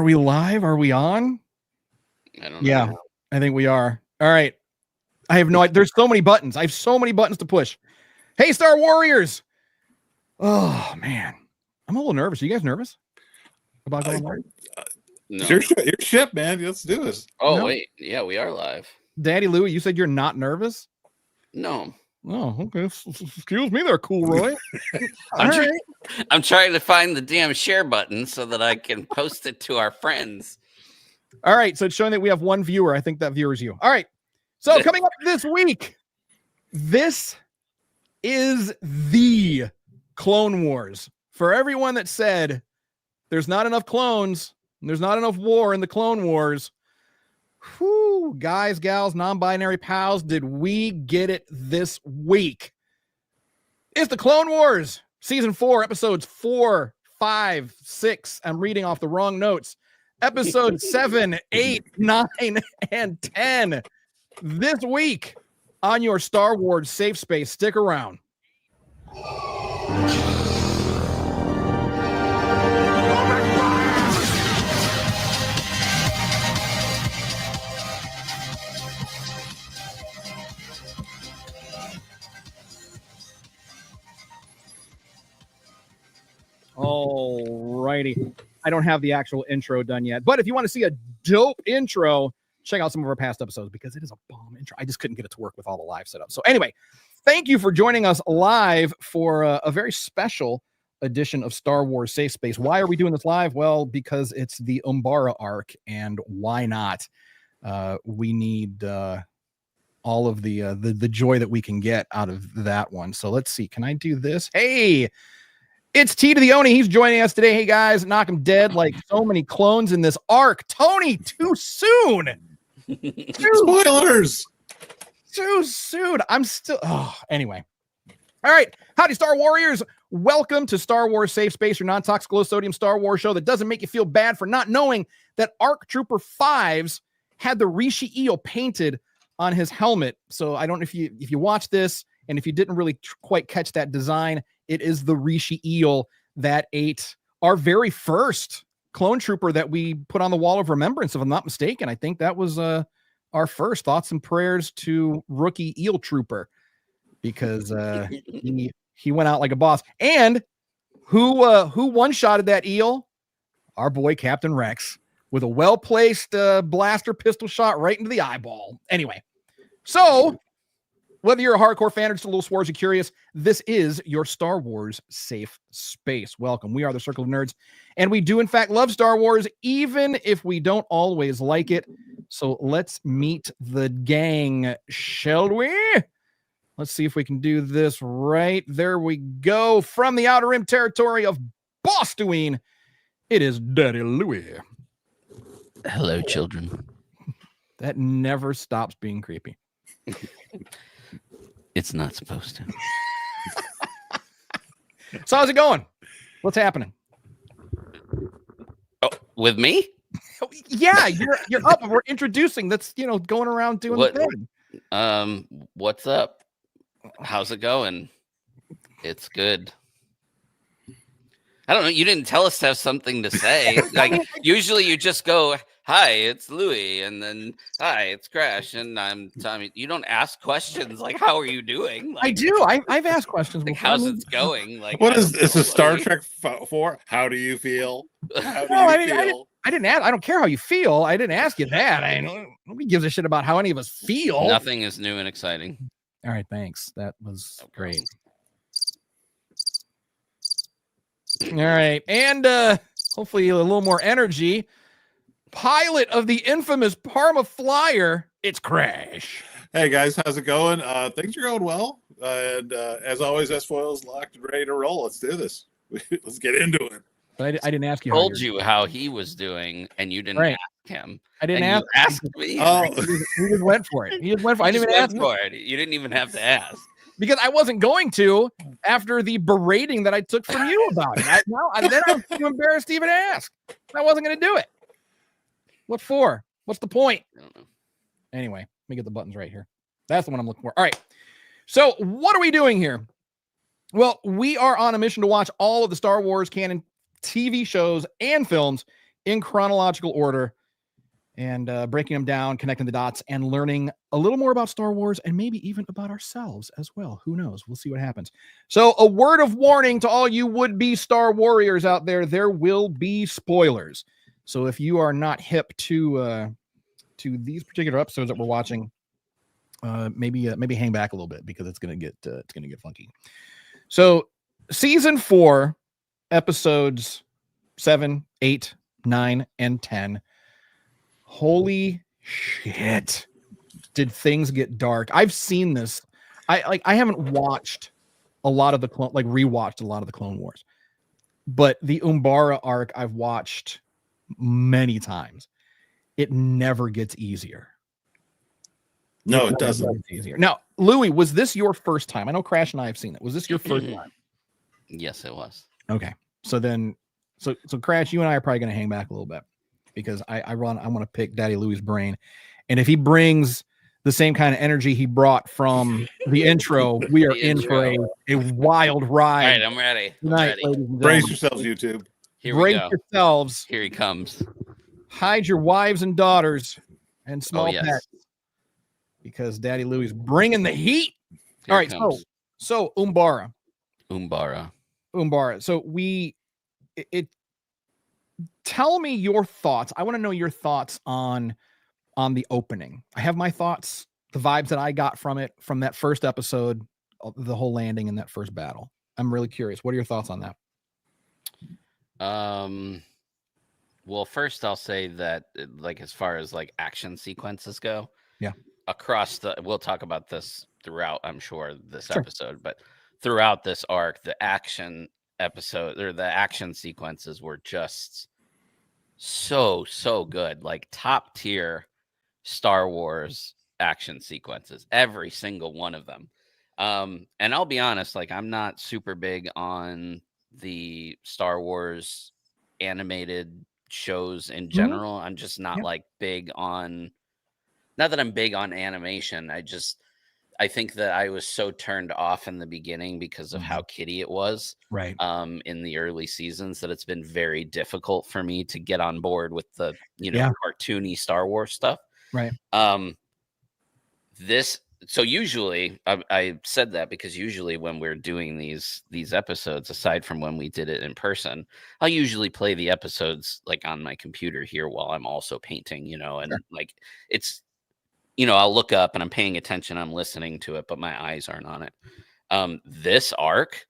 Are we live? Are we on? I don't know. I think we are. All right. I have no idea. There's so many buttons. I have so many buttons to push. Hey, Star Warriors. Oh, man. I'm a little nervous. Are you guys nervous about going live? No. Your ship, man. Let's do this. Oh, no? Wait. Yeah, we are live. Daddy Louie, you said you're not nervous? No. Oh, okay. Excuse me there, Cool Roy. I'm trying to find the damn share button so that I can post it to our friends. All right. So it's showing that we have one viewer. I think that viewer is you. All right. So coming up this week, this is the Clone Wars. For everyone that said there's not enough clones, and there's not enough war in the Clone Wars, whew, guys, gals, non-binary pals, did we get it this week? It's the Clone Wars, Season 4, Episodes 4, 5, 6. I'm reading off the wrong notes. Episodes 7, 8, 9, and 10. This week on your Star Wars safe space. Stick around. Alrighty. I don't have the actual intro done yet, but if you want to see a dope intro, check out some of our past episodes because it is a bomb intro. I just couldn't get it to work with all the live setup. So anyway, thank you for joining us live for a very special edition of Star Wars Safe Space. Why are we doing this live? Well, because it's the Umbara arc, and why not? We need all of the joy that we can get out of that one. So let's see. Can I do this? Hey, it's T to the Oni. He's joining us today. Hey guys, knock him dead like so many clones in this arc. Tony, too soon. Spoilers. Too soon. I'm still. Oh, anyway. All right. Howdy, Star Warriors. Welcome to Star Wars Safe Space, your non-toxic low-sodium Star Wars show that doesn't make you feel bad for not knowing that ARC Trooper 5's had the Rishi eel painted on his helmet. So I don't know if you watch this, and if you didn't really quite catch that design, it is the Rishi eel that ate our very first clone trooper that we put on the wall of remembrance, if I'm not mistaken. I think that was our first. Thoughts and prayers to rookie eel trooper, because he went out like a boss. And who one-shotted that eel? Our boy Captain Rex with a well-placed blaster pistol shot right into the eyeball. Anyway, so whether you're a hardcore fan or just a little Star Wars curious, this is your Star Wars safe space. Welcome. We are the Circle of Nerds, and we do, in fact, love Star Wars, even if we don't always like it. So let's meet the gang, shall we? Let's see if we can do this right. There we go. From the Outer Rim territory of Bostowine, it is Daddy Louie. Hello, children. That never stops being creepy. It's not supposed to. So how's it going? What's happening? Oh, with me? Yeah, you're up. We're introducing. That's going around doing the thing. What's up? How's it going? It's good. I don't know. You didn't tell us to have something to say. Like usually you just go, "Hi, it's Louie," and then, "Hi, it's Crash," and I'm Tommy. You don't ask questions like, "How are you doing?" Like, I do. I've asked questions. Like, how's it going? Like, what is this? A Star Trek 4? How do you feel? How do you feel? I didn't ask. I don't care how you feel. I didn't ask you that. Nobody gives a shit about how any of us feel. Nothing is new and exciting. All right, thanks. That was great. All right, and hopefully a little more energy. Pilot of the infamous Parma Flyer, it's Crash. Hey guys, how's it going? Things are going well, and as always, S-Foil's locked and ready to roll. Let's do this. Let's get into it. But I didn't ask you. I told you how he was doing, and you didn't ask him. I didn't ask. You asked me. Oh, he just went for it. He just went for it. I didn't even ask for it. You didn't even have to ask. Because I wasn't going to after the berating that I took from you about it. Then I was too embarrassed to even ask. I wasn't going to do it. What for? What's the point? I don't know. Anyway, let me get the buttons right here. That's the one I'm looking for. All right. So what are we doing here? Well, we are on a mission to watch all of the Star Wars canon TV shows and films in chronological order and breaking them down, connecting the dots, and learning a little more about Star Wars and maybe even about ourselves as well. Who knows? We'll see what happens. So a word of warning to all you would-be Star Warriors out there will be spoilers. So if you are not hip to these particular episodes that we're watching, maybe hang back a little bit because it's gonna get funky. So season 4, episodes 7, 8, 9, and 10. Holy shit! Did things get dark? I've seen this. I haven't watched a lot of the rewatched a lot of the Clone Wars, but the Umbara arc I've watched many times. It never gets easier. No, it doesn't. Easier. Now, Louis, was this your first time? I know Crash and I have seen it. Was this your first time? Yes, it was. Okay. So Crash, you and I are probably going to hang back a little bit because I want to pick Daddy Louis' brain. And if he brings the same kind of energy he brought from the intro, we are in for a wild ride. All right, I'm ready. Tonight, brace yourselves, YouTube. Here we go. Brace yourselves. Here he comes. Hide your wives and daughters and small pets because Daddy Louis is bringing the heat. Here all right, comes. so Umbara. So tell me your thoughts. I want to know your thoughts on the opening. I have my thoughts, the vibes that I got from it, from that first episode, the whole landing in that first battle. I'm really curious. What are your thoughts on that? Well, first I'll say that, like, as far as like action sequences go, we'll talk about this throughout, I'm sure, this episode, but throughout this arc, the action sequences were just so good, like top tier Star Wars action sequences, every single one of them. And I'll be honest, like, I'm not super big on the Star Wars animated shows in general. I'm just not like big on, not that I'm big on animation. I think that I was so turned off in the beginning because of how kiddie it was, right? In the early seasons, that it's been very difficult for me to get on board with the, cartoony Star Wars stuff. Right. So usually I said that because usually when we're doing these episodes, aside from when we did it in person, I'll usually play the episodes like on my computer here while I'm also painting, and like it's, I'll look up and I'm paying attention, I'm listening to it, but my eyes aren't on it. This arc,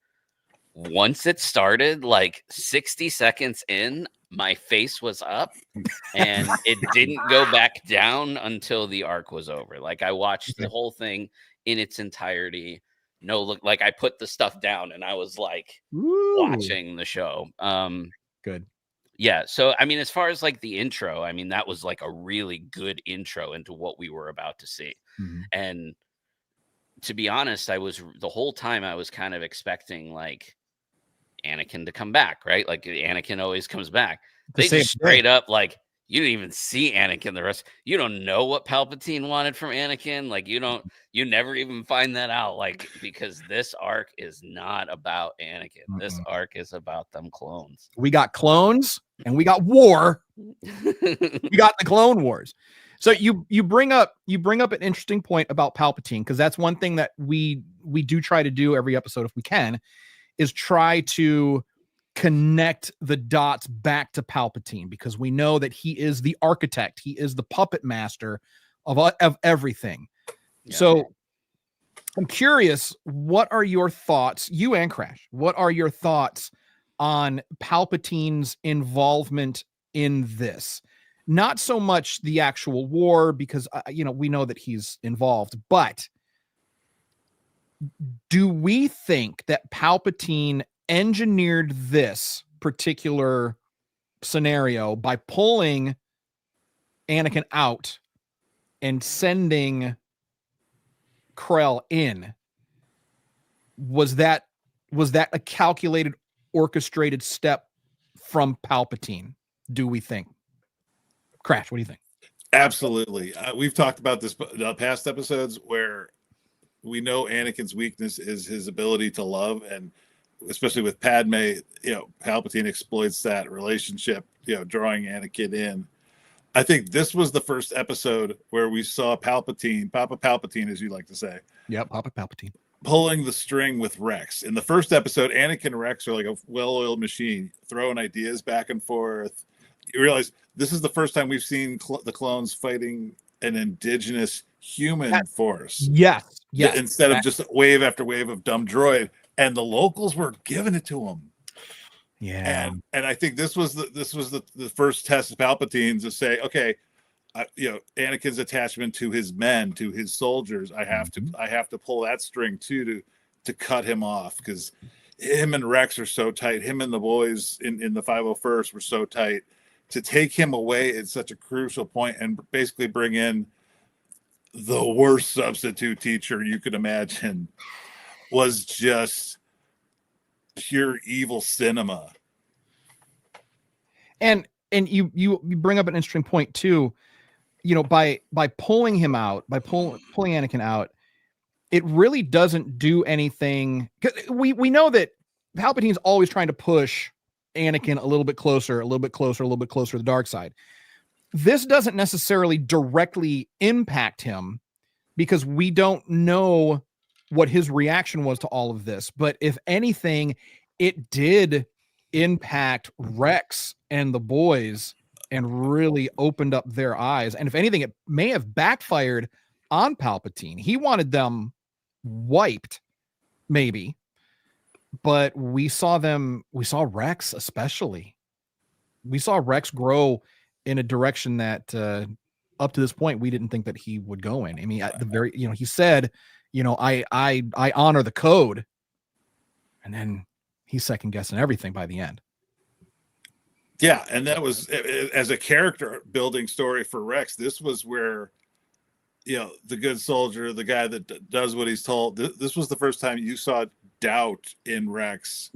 once it started, like 60 seconds in, my face was up and it didn't go back down until the arc was over. Like, I watched the whole thing in its entirety. Like, I put the stuff down and I was like watching the show. Good. Yeah. So, I mean, as far as like the intro, I mean, that was like a really good intro into what we were about to see. And to be honest, the whole time I was kind of expecting like Anakin to come back, right? Like, Anakin always comes back. They just straight up, like, you didn't even see Anakin the rest. You don't know what Palpatine wanted from Anakin. Like, you never even find that out. Like, because this arc is not about Anakin. This arc is about them clones. We got clones and we got war. We got the Clone Wars. So you bring up an interesting point about Palpatine, because that's one thing that we do try to do every episode if we can, is try to connect the dots back to Palpatine, because we know that he is the architect, he is the puppet master of everything. Yeah. So I'm curious, what are your thoughts, you and Crash, what are your thoughts on Palpatine's involvement in this? Not so much the actual war, because we know that he's involved, but do we think that Palpatine engineered this particular scenario by pulling Anakin out and sending Krell in? Was that a calculated, orchestrated step from Palpatine, do we think? Crash, what do you think? Absolutely. We've talked about this past episodes where we know Anakin's weakness is his ability to love, and especially with Padme, Palpatine exploits that relationship, drawing Anakin in. I think this was the first episode where we saw Palpatine, Papa Palpatine, as you like to say. Yep, Papa Palpatine. Pulling the string with Rex. In the first episode, Anakin and Rex are like a well-oiled machine, throwing ideas back and forth. You realize this is the first time we've seen the clones fighting an indigenous human force. Yes. Instead of just wave after wave of dumb droid. And the locals were giving it to them. Yeah. And I think this was the first test of Palpatine to say, okay, Anakin's attachment to his men, to his soldiers, I have to pull that string too to cut him off, because him and Rex are so tight. Him and the boys in the 501st were so tight. To take him away at such a crucial point and basically bring in the worst substitute teacher you could imagine was just pure evil cinema. And you bring up an interesting point too. By pulling him out, by pulling Anakin out, it really doesn't do anything. We know that Palpatine's always trying to push Anakin a little bit closer to the dark side. This doesn't necessarily directly impact him because we don't know what his reaction was to all of this. But if anything, it did impact Rex and the boys and really opened up their eyes. And if anything, it may have backfired on Palpatine. He wanted them wiped, maybe. But we saw Rex especially. We saw Rex grow in a direction that up to this point we didn't think that he would go in. I mean, at the very, he said, I honor the code. And then he's second guessing everything by the end. Yeah, and that was, as a character building story for Rex, this was where, the good soldier, the guy that does what he's told, this was the first time you saw doubt in Rex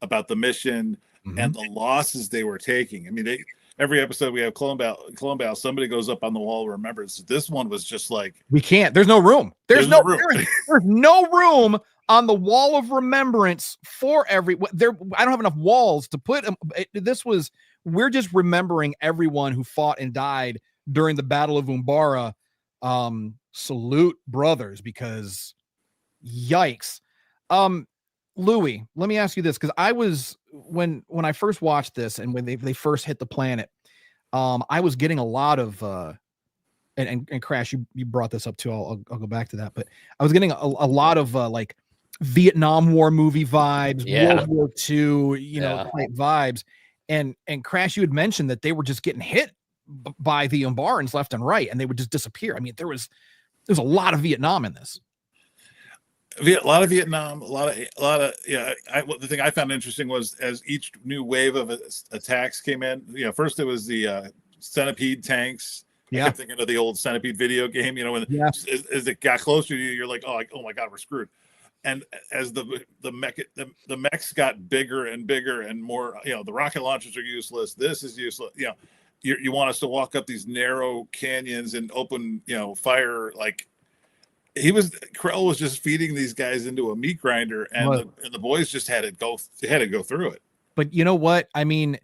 about the mission and the losses they were taking. I mean, every episode we have clone battle, somebody goes up on the wall of remembrance. This one was just like, we can't, there's no room. There's no room. There's no room on the wall of remembrance for I don't have enough walls to put them. We're just remembering everyone who fought and died during the Battle of Umbara. Salute, brothers, because yikes. Louis, let me ask you this, because I was when I first watched this and when they first hit the planet, I was getting a lot of and Crash, you brought this up too. I'll go back to that, but I was getting a lot of like Vietnam War movie vibes, World War II, type vibes, and Crash, you had mentioned that they were just getting hit by the Umbarans left and right, and they would just disappear. I mean, there's a lot of Vietnam in this. A lot of Vietnam, a lot of the thing I found interesting was as each new wave of attacks came in. First it was the centipede tanks. I kept thinking of the old Centipede video game. When as it got closer to you, you're like, oh my God, we're screwed. And as the mechs got bigger and bigger and more, the rocket launchers are useless. This is useless. You want us to walk up these narrow canyons and open, fire. Like Krell was just feeding these guys into a meat grinder, and the boys just had to go through it. But you know what? I mean,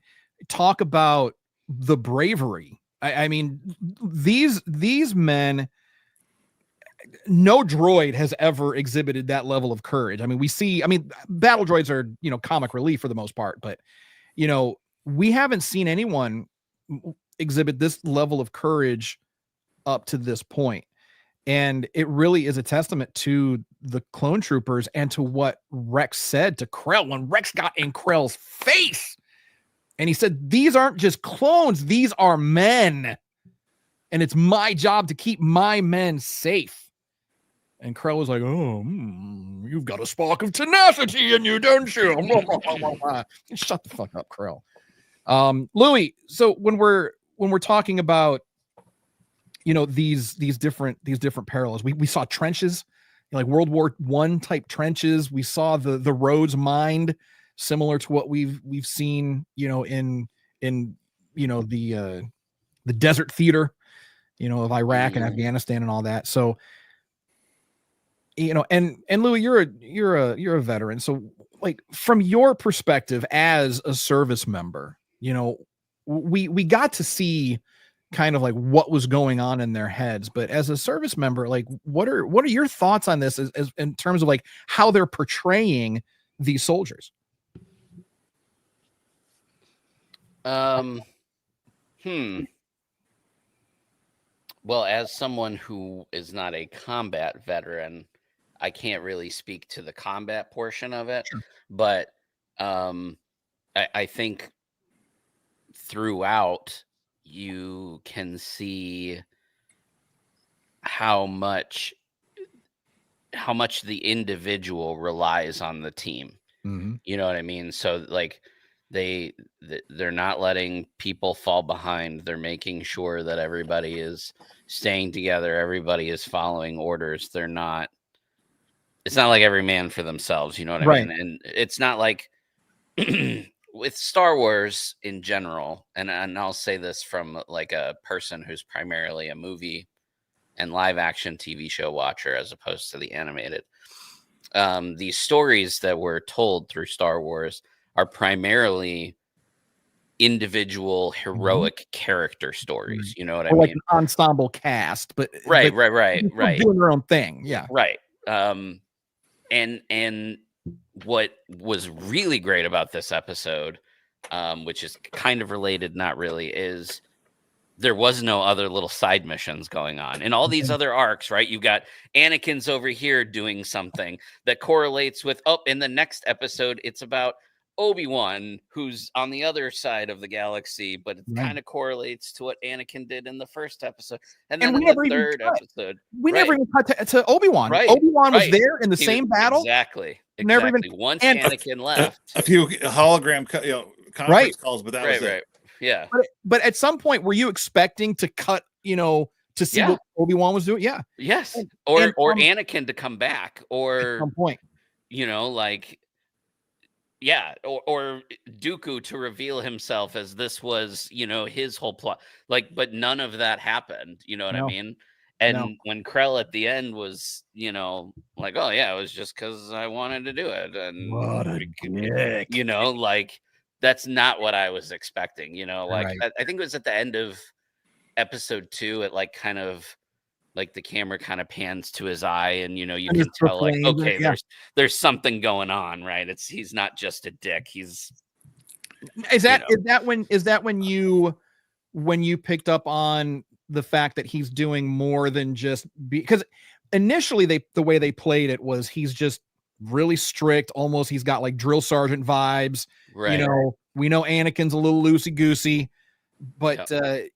talk about the bravery. I mean, these men, no droid has ever exhibited that level of courage. I mean, battle droids are, comic relief for the most part, but, we haven't seen anyone exhibit this level of courage up to this point. And it really is a testament to the clone troopers and to what Rex said to Krell when Rex got in Krell's face. And he said, these aren't just clones, these are men. And it's my job to keep my men safe. And Krell was like, you've got a spark of tenacity in you, don't you? Shut the fuck up, Krell. Louis, so when we're talking about, these different parallels, we saw trenches, like World War I type trenches. We saw the roads mined, similar to what we've seen, in the desert theater, of Iraq and Afghanistan and all that. So and Louis, you're a veteran. So like from your perspective as a service member, we got to see kind of like what was going on in their heads, but as a service member, like what are your thoughts on this as in terms of like how they're portraying these soldiers? Well, as someone who is not a combat veteran, I can't really speak to the combat portion of it, Sure. but I think throughout you can see how much the individual relies on the team. Mm-hmm. You know what I mean? So like they're not letting people fall behind. They're making sure that everybody is staying together. Everybody is following orders. It's not like every man for themselves. You know what I mean? And it's not like with Star Wars in general, and I'll say this from like a person who's primarily a movie and live action TV show watcher as opposed to the animated. These stories that were told through Star Wars are primarily individual heroic character stories. You know what I mean? Like an ensemble cast, but right. doing their own thing. Yeah. Right. And what was really great about this episode, which is kind of related, not really, is there was no other little side missions going on. In all these other arcs, right? You've got Anakin's over here doing something that correlates with, in the next episode, it's about Obi-Wan, who's on the other side of the galaxy, but it kind of correlates to what Anakin did in the first episode. And then in the third episode, we never even cut to Obi-Wan. Right. Obi-Wan was there in the same battle. Exactly. Never even once Anakin left. A few hologram conference calls, but that was it. Yeah. But at some point, were you expecting to cut, to see what Obi-Wan was doing? Yeah. Yes. Or Anakin to come back, or at some point, or Dooku to reveal himself as this was, his whole plot. But none of that happened. You know what I mean? And when Krell at the end was, like, oh yeah, it was just because I wanted to do it. And what a dick. That's not what I was expecting, I think it was at the end of episode 2, it like kind of like the camera kind of pans to his eye, and you can tell like, okay, there's something going on, right? He's not just a dick. Is that when you picked up on the fact that he's doing more than just because initially the way they played it was he's just really strict, almost he's got like drill sergeant vibes, right? We know Anakin's a little loosey goosey, but I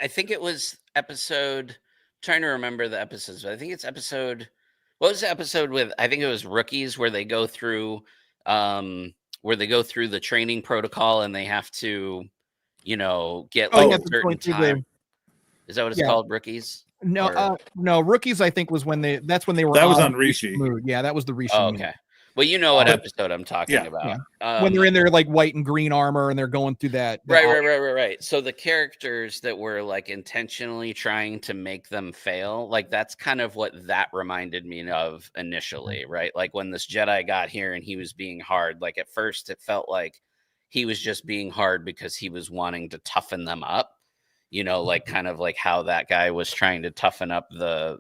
think it was episode, trying to remember the episodes, but I think it's episode, what was the episode with, I think it was Rookies, where they go through the training protocol and they have to get like a certain time. Is that what it's called, Rookies? No, Rookies, I think, was when that's when they were. That was on Rishi. Yeah, that was the Rishi. Oh, okay. Well, you know what episode I'm talking about. Yeah. When they're in their like white and green armor and they're going through that. Right. So the characters that were like intentionally trying to make them fail, like that's kind of what that reminded me of initially, right? Like when this Jedi got here and he was being hard, like at first it felt like he was just being hard because he was wanting to toughen them up, like kind of like how that guy was trying to toughen up the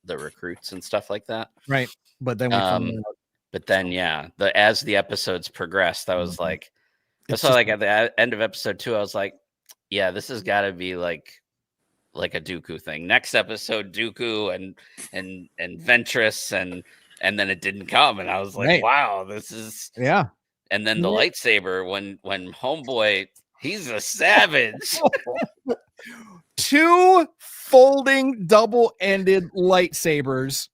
recruits and stuff like that. Right. But then as the episodes progressed, I was like, that's why, like at the end of episode 2, I was like, yeah, this has got to be like a Dooku thing. Next episode, Dooku and Ventress, and then it didn't come, and I was like, wow, this is And then the lightsaber when Homeboy, he's a savage. 2 folding double-ended lightsabers.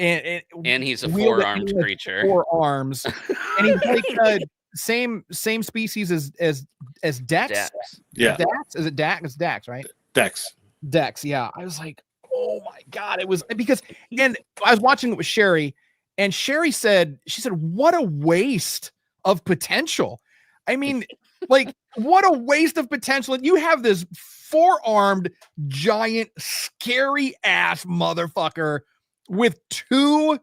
And he's a 4-armed creature. 4 arms, and he's like same species as Dex. Yeah, Dax? Is it Dax? It's Dax, right? Dex. Yeah, I was like, oh my god, it was because, and I was watching it with Sherry, and Sherry said, what a waste of potential. I mean, like, what a waste of potential. You have this four-armed, giant, scary ass motherfucker with two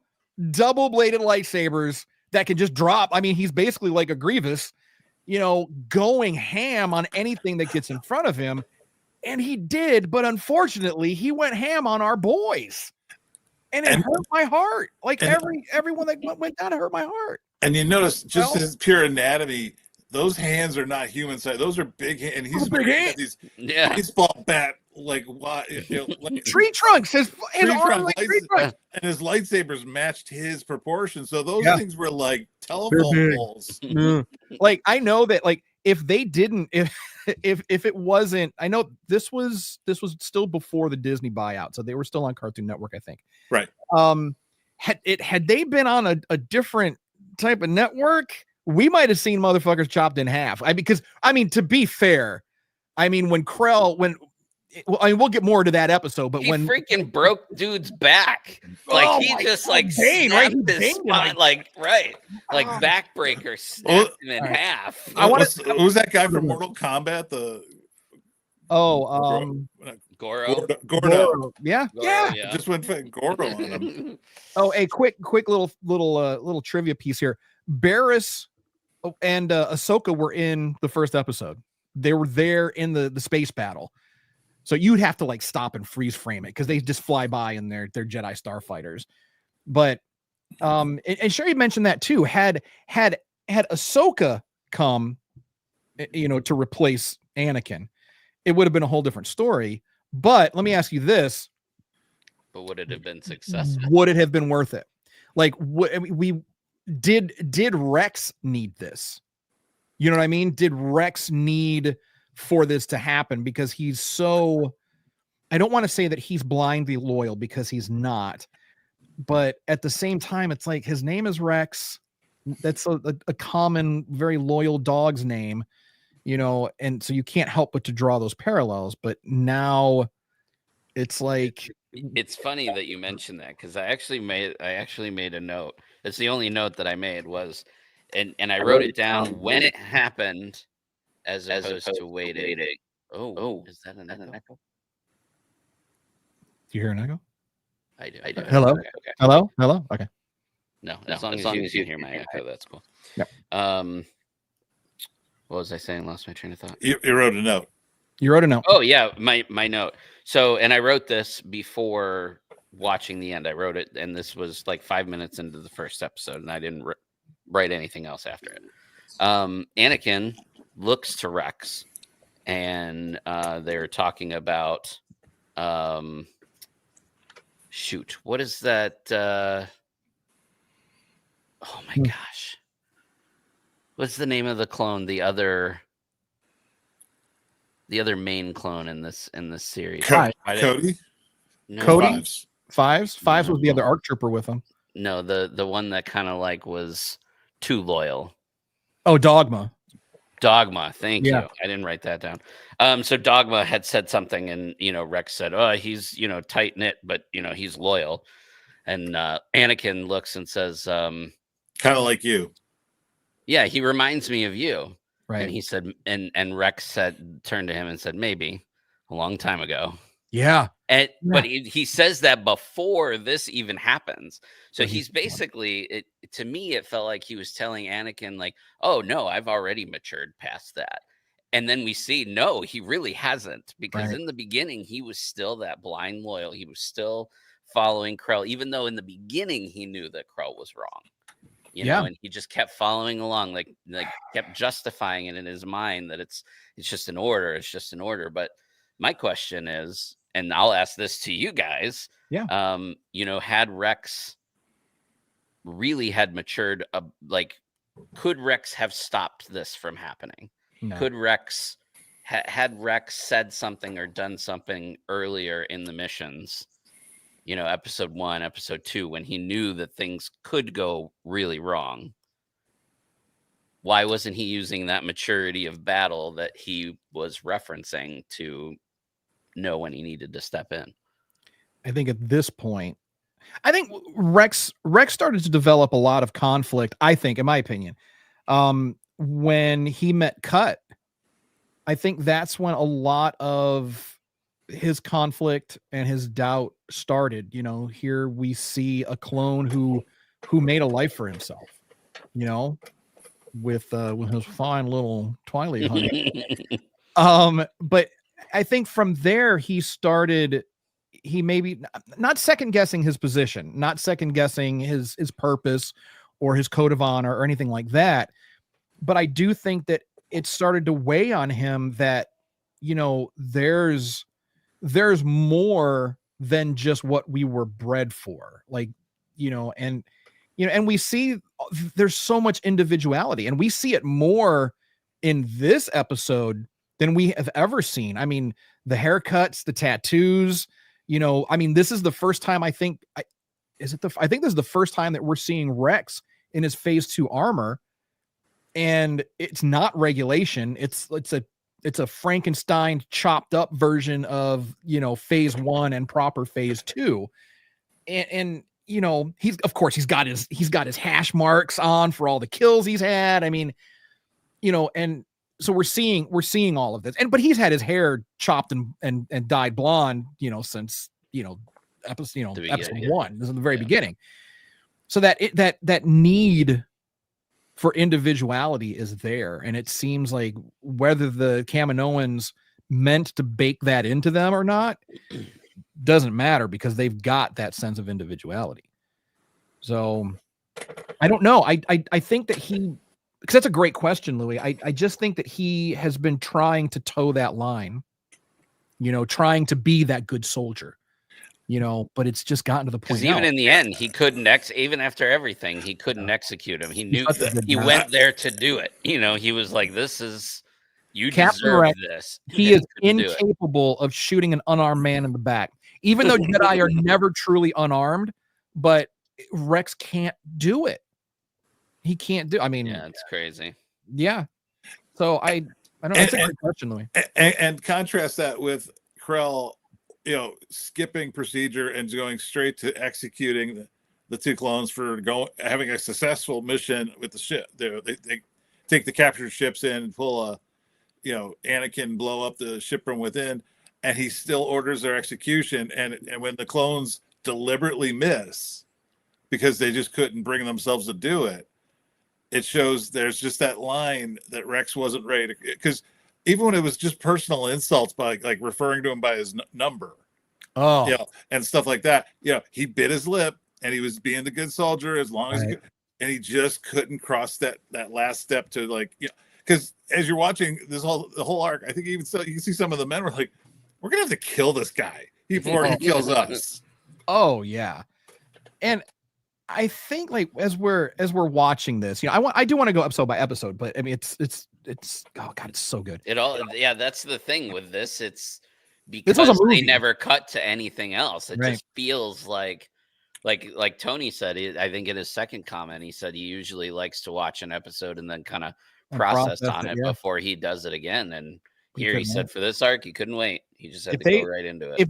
double-bladed lightsabers that can just drop. I mean, he's basically like a Grievous, going ham on anything that gets in front of him. And he did, but unfortunately, he went ham on our boys. And it hurt my heart. Like everyone that went down, it hurt my heart. And you notice just his pure anatomy, those hands are not human size. Those are big hands. And he's big hands. These baseball bat, like what? Like, tree trunks. His arm like tree trunks. And his lightsabers matched his proportions. So those things were like telephone poles. Like I know that like if they didn't, if it wasn't, I know this was still before the Disney buyout, so they were still on Cartoon Network, I think. Right. Had they been on a different type of network, we might have seen motherfuckers chopped in half. Because to be fair, when Krell, we'll get more to that episode, but when freaking broke dude's back, like he just like Bane, snapped right? his spine, like backbreaker snapped him in half. Who's that guy from Mortal Kombat? Goro. Yeah. Just went Goro on him. Oh, a quick little trivia piece here. Barriss and Ahsoka were in the first episode. They were there in the space battle. So you'd have to like stop and freeze frame it because they just fly by in their Jedi starfighters. But and Sherry mentioned that too. Had Ahsoka come, to replace Anakin, it would have been a whole different story. But let me ask you this: but would it have been successful? Would it have been worth it? Like, did Rex need this? You know what I mean? Did Rex need for this to happen? Because he's so, I don't want to say that he's blindly loyal because he's not, but at the same time, it's like his name is Rex. That's a common, very loyal dog's name, and so you can't help but to draw those parallels. But now it's like, it's funny that you mentioned that because I actually made a note. It's the only note that I made was, and I wrote it down when it happened, as opposed to waiting. Oh, is that an echo? Do you hear an echo? I do. Hello? Okay. Hello? Okay. No, as long as you hear my echo, that's cool. Yeah. What was I saying? Lost my train of thought. You wrote a note. You wrote a note. Oh yeah, my note. So, and I wrote this before watching the end. I wrote it, and this was like 5 minutes into the first episode, and I didn't write anything else after it. Anakin looks to Rex, and they're talking about shoot, what is that? Oh my gosh, what's the name of the clone? The other main clone in this series. Cody. No, Cody. Fives was the other ARC trooper with him. No, the one that kind of like was too loyal. Oh, Dogma. Thank you. I didn't write that down. So Dogma had said something, and Rex said, "Oh, he's tight knit, but he's loyal." And Anakin looks and says, "Kind of like you." Yeah, he reminds me of you. Right. And he said, and Rex turned to him and said, "Maybe a long time ago." Yeah. But he says that before this even happens. So he's basically, to me, it felt like he was telling Anakin, like, "Oh no, I've already matured past that." And then we see, no, he really hasn't, because in the beginning, he was still that blind loyal. He was still following Krell, even though in the beginning he knew that Krell was wrong. You know, and he just kept following along, like kept justifying it in his mind that it's just an order. It's just an order. But my question is, and I'll ask this to you guys. Yeah. Had Rex really had matured, could Rex have stopped this from happening? No. Could Rex had Rex said something or done something earlier in the missions? Episode 1, episode 2, when he knew that things could go really wrong. Why wasn't he using that maturity of battle that he was referencing to know when he needed to step in? I think at this point, Rex started to develop a lot of conflict, I think, in my opinion, when he met Cut I think that's when a lot of his conflict and his doubt started. You know, here we see a clone who made a life for himself, you know, with his fine little Twilight honey. But I think from there he started, he maybe not second guessing his position, not second guessing his purpose or his code of honor or anything like that. But I do think that it started to weigh on him that, you know, there's more than just what we were bred for. Like, you know, and we see there's so much individuality, and we see it more in this episode than we have ever seen. I mean, the haircuts, the tattoos, you know, I mean, this is the first time I think I think this is the first time that we're seeing Rex in his phase 2 armor, and it's not regulation. It's a Frankenstein chopped up version of, you know, phase 1 and proper phase 2. And you know, he's got his hash marks on for all the kills he's had. I mean, you know, and so we're seeing all of this. But he's had his hair chopped and dyed blonde, you know, since, you know, episode 1. This is the very beginning. So that need for individuality is there, and it seems like whether the Kaminoans meant to bake that into them or not doesn't matter, because they've got that sense of individuality. So I don't know. I think that because that's a great question, Louis. I just think that he has been trying to toe that line, you know, trying to be that good soldier, you know, but it's just gotten to the point. Even in the end, he couldn't even after everything, he couldn't execute him. He knew he went there to do it. You know, he was like, "This is you deserve this." He is incapable of shooting an unarmed man in the back, even though Jedi are never truly unarmed. But Rex can't do it. He can't do. I mean, yeah, it's crazy. Yeah. So I don't know. That's a great question, Louis. And contrast that with Krell, you know, skipping procedure and going straight to executing the 2 clones for having a successful mission with the ship. They take the captured ships in and pull Anakin blow up the ship from within, and he still orders their execution. And when the clones deliberately miss because they just couldn't bring themselves to do it, it shows there's just that line that Rex wasn't ready to, because even when it was just personal insults by like referring to him by his number, and stuff like that, he bit his lip and he was being the good soldier as long as he could, and he just couldn't cross that last step to, like, because as you're watching the whole arc, I think even so you can see some of the men were like, we're gonna have to kill this guy before he kills us. Oh yeah. And I think, like, as we're watching this, I do want to go episode by episode, but I mean, it's oh god, it's so good. That's the thing with this. It's because they never cut to anything else. It just feels like Tony said. I think in his second comment, he said he usually likes to watch an episode and then kind of process on it before he does it again. And here he said for this arc, he couldn't wait. He just had to go right into it.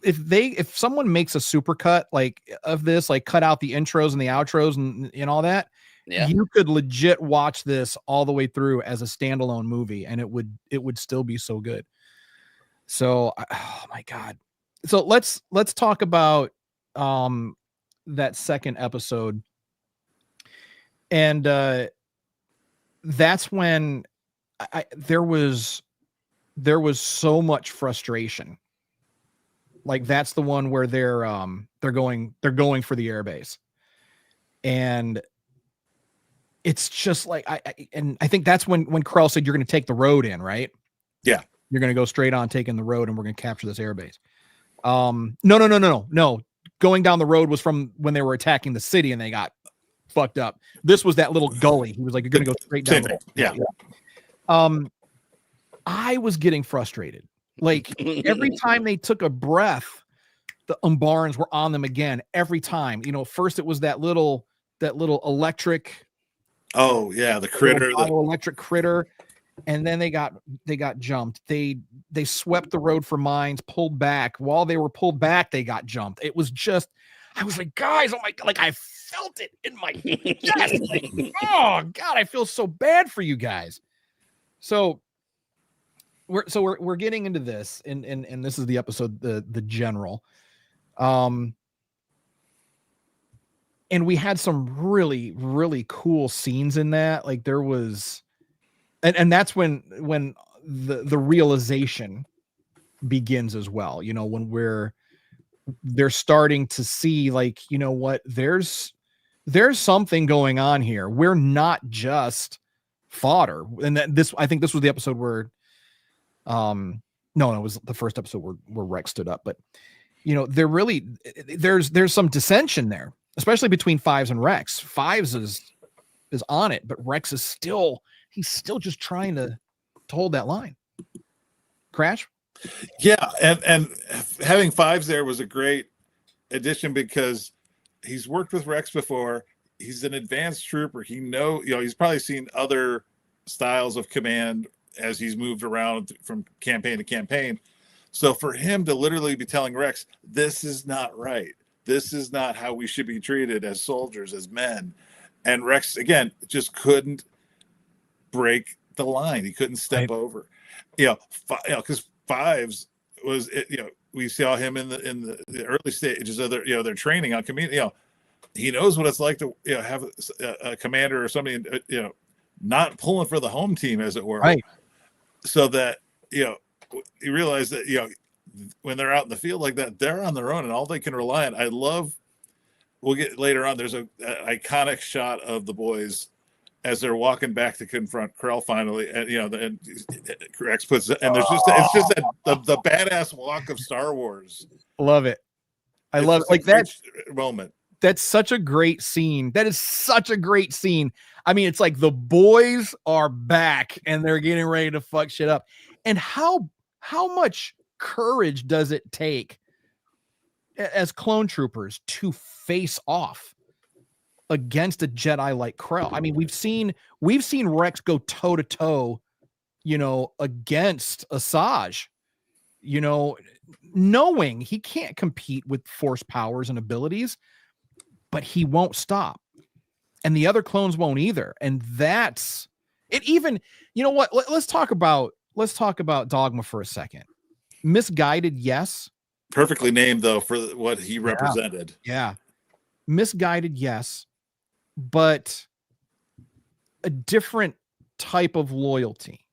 If someone makes a supercut like of this, like cut out the intros and the outros and all that, you could legit watch this all the way through as a standalone movie, and it would still be so good. So, oh my god. So let's talk about that second episode, and that's when there was so much frustration. Like, that's the one where they're going for the airbase, and it's just like I think that's when Krell said, you're going to take the road in, right? Yeah, you're going to go straight on taking the road, and we're going to capture this airbase. No. Going down the road was from when they were attacking the city and they got fucked up. This was that little gully. He was like, you're going to go straight down. Yeah. I was getting frustrated. Like, every time they took a breath, the Umbarans were on them again. Every time, first it was that little electric. Oh yeah, the critter, the electric critter, and then they got jumped. They swept the road for mines, pulled back. While they were pulled back, they got jumped. It was just, I was like, guys, oh my god, like I felt it in my chest. Like, oh god, I feel so bad for you guys. So we're getting into this, and this is the episode, the general, and we had some really, really cool scenes in that. Like there was, and that's when the realization begins as well. You know, when they're starting to see, like, you know what, there's something going on here. We're not just fodder. And I think this was the episode where, no, it was the first episode where Rex stood up. But you know, there's some dissension there, especially between Fives and Rex. Fives is on it, but Rex is still just trying to hold that line. Crash. Yeah, and having Fives there was a great addition because he's worked with Rex before. He's an advanced trooper. He's probably seen other styles of command as he's moved around from campaign to campaign. So for him to literally be telling Rex, this is not right. This is not how we should be treated as soldiers, as men. And Rex, again, just couldn't break the line. He couldn't step over. Because Fives was, we saw him in the early stages of their training on community. He knows what it's like to have a commander or somebody not pulling for the home team, as it were. Right. So that you realize that when they're out in the field like that, they're on their own and all they can rely on. We'll get later on. There's an iconic shot of the boys as they're walking back to confront Krell finally, and Rex puts it, and it's just the badass walk of Star Wars. Love it. I love it. Like that moment. That's such a great scene. That is such a great scene. I mean, it's like the boys are back and they're getting ready to fuck shit up. And how much courage does it take as clone troopers to face off against a Jedi like Krell? I mean, we've seen Rex go toe to toe, against Asajj, knowing he can't compete with force powers and abilities, but he won't stop. And the other clones won't either. And that's it. Even, you know what? Let's talk about Dogma for a second. Misguided, yes. Perfectly named though for what he represented. Yeah. Misguided, yes. But a different type of loyalty.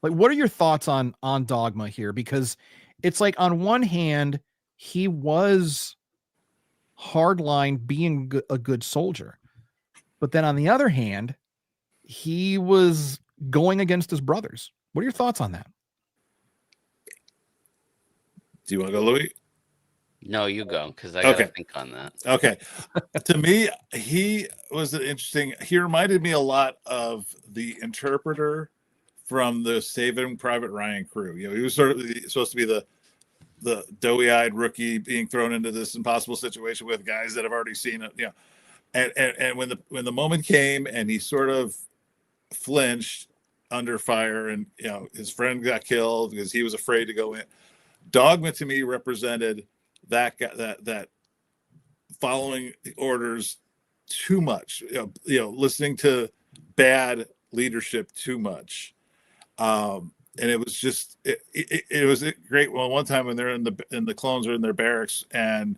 Like, what are your thoughts on Dogma here? Because it's like, on one hand, he was hardline being a good soldier. But then on the other hand, he was going against his brothers. What are your thoughts on that? Do you want to go, Louis? No, you go, because I gotta think on that. Okay. To me, he reminded me a lot of the interpreter from the Saving Private Ryan crew. He was sort of supposed to be the doughy-eyed rookie being thrown into this impossible situation with guys that have already seen it. And when the moment came and he sort of flinched under fire, and his friend got killed because he was afraid to go in. Dogma to me represented that guy, that following orders too much, listening to bad leadership too much. And it was just it was great. Well, one time when they're in the clones are in their barracks, and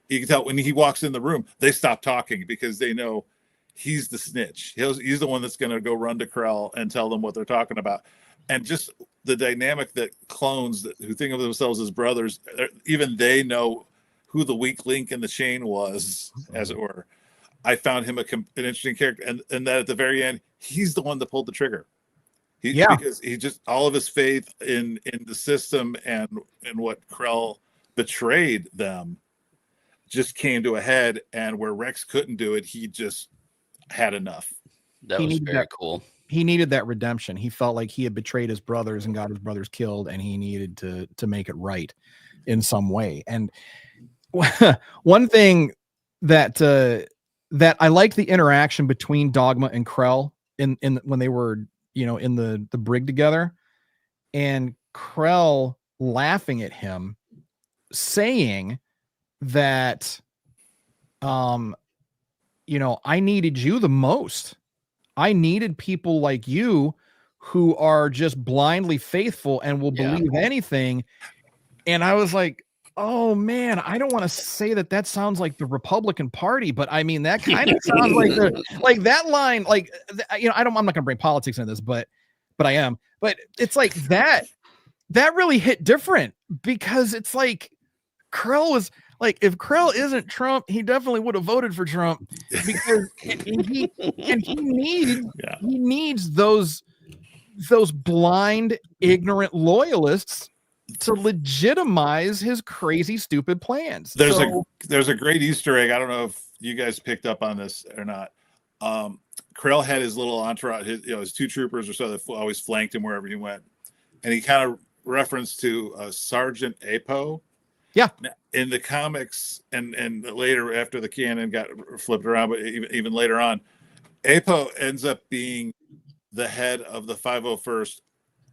you can tell when he walks in the room, they stop talking because they know he's the snitch. He's the one that's going to go run to Krell and tell them what they're talking about. And just the dynamic that clones who think of themselves as brothers, even they know who the weak link in the chain was, as it were. I found him an interesting character, and that at the very end, he's the one that pulled the trigger. Because he just, all of his faith in the system and what Krell betrayed them just came to a head, and where Rex couldn't do it, he just had enough. That was very cool. He needed that redemption. He felt like he had betrayed his brothers and got his brothers killed, and he needed to make it right in some way. And one thing that I liked the interaction between Dogma and Krell in when they were, in the brig together, and Krell laughing at him, saying that, I needed you the most. I needed people like you who are just blindly faithful and will believe anything. And I was like, oh man, I don't want to say that sounds like the Republican Party, but I mean, that kind of sounds like that line, like, I'm not going to bring politics into this, but I am, but it's like that really hit different, because it's like Krell was like, if Krell isn't Trump, he definitely would have voted for Trump, because he needs those blind, ignorant loyalists to legitimize his crazy, stupid plans. There's a great Easter egg. I don't know if you guys picked up on this or not. Krell had his little entourage, his 2 troopers or so that always flanked him wherever he went, and he kind of referenced to Sergeant Apo. Yeah, in the comics, and later after the canon got flipped around, but even later on, Apo ends up being the head of the 501st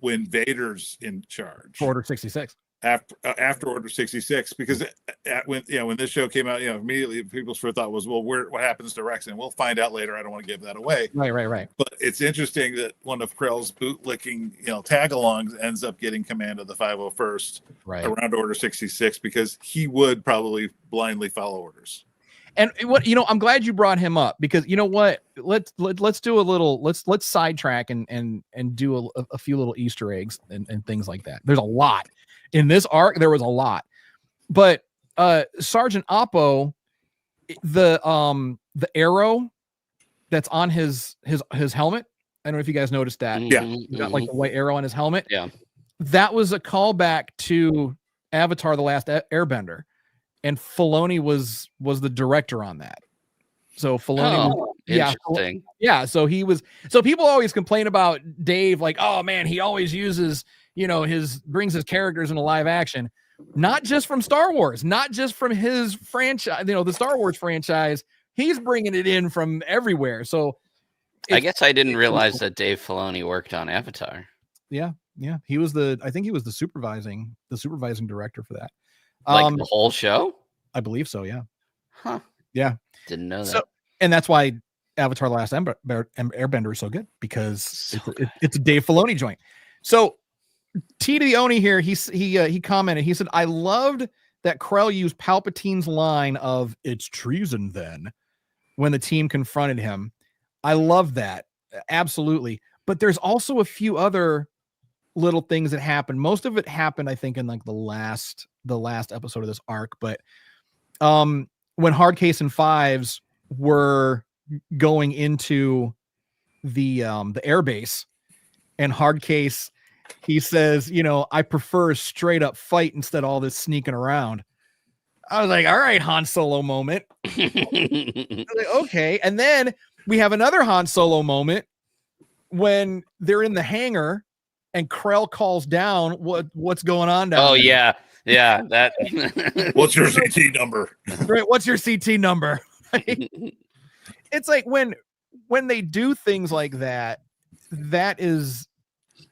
when Vader's in charge. Order 66. After Order 66, because when this show came out, immediately people's first thought was, well, what happens to Rex? And we'll find out later. I don't want to give that away. Right. But it's interesting that one of Krell's bootlicking, tag-alongs ends up getting command of the 501st around Order 66, because he would probably blindly follow orders. And I'm glad you brought him up, because you know what? Let's do a little, let's sidetrack and do a few little Easter eggs and things like that. There's a lot in this arc. There was a lot, but Sergeant Apo, the arrow that's on his helmet. I don't know if you guys noticed that. Yeah, he got like the white arrow on his helmet. Yeah, that was a callback to Avatar: The Last Airbender. And Filoni was the director on that. So Filoni, interesting. So he was. So people always complain about Dave, like, oh man, he always uses, brings his characters into live action, not just from Star Wars, not just from his franchise, the Star Wars franchise. He's bringing it in from everywhere. So I guess I didn't realize that Dave Filoni worked on Avatar. Yeah, he was I think he was the supervising director for that. Like the whole show? I believe so, yeah. Huh. Yeah. Didn't know that. So, and that's why Avatar: The Last Airbender is so good, because it's a Dave Filoni joint. So T to the Oni here, he commented, he said, I loved that Krell used Palpatine's line of "it's treason then" when the team confronted him. I love that. Absolutely. But there's also a few other little things that happened. Most of it happened, I think, in like the last episode of this arc. But when Hardcase and Fives were going into the airbase, and Hardcase, he says, I prefer a straight up fight instead of all this sneaking around. I was like, all right, Han Solo moment. Like, okay. And then we have another Han Solo moment when they're in the hangar and Krell calls down what's going on down there. Yeah. That. What's your CT number? Right. What's your CT number? It's like when they do things like that,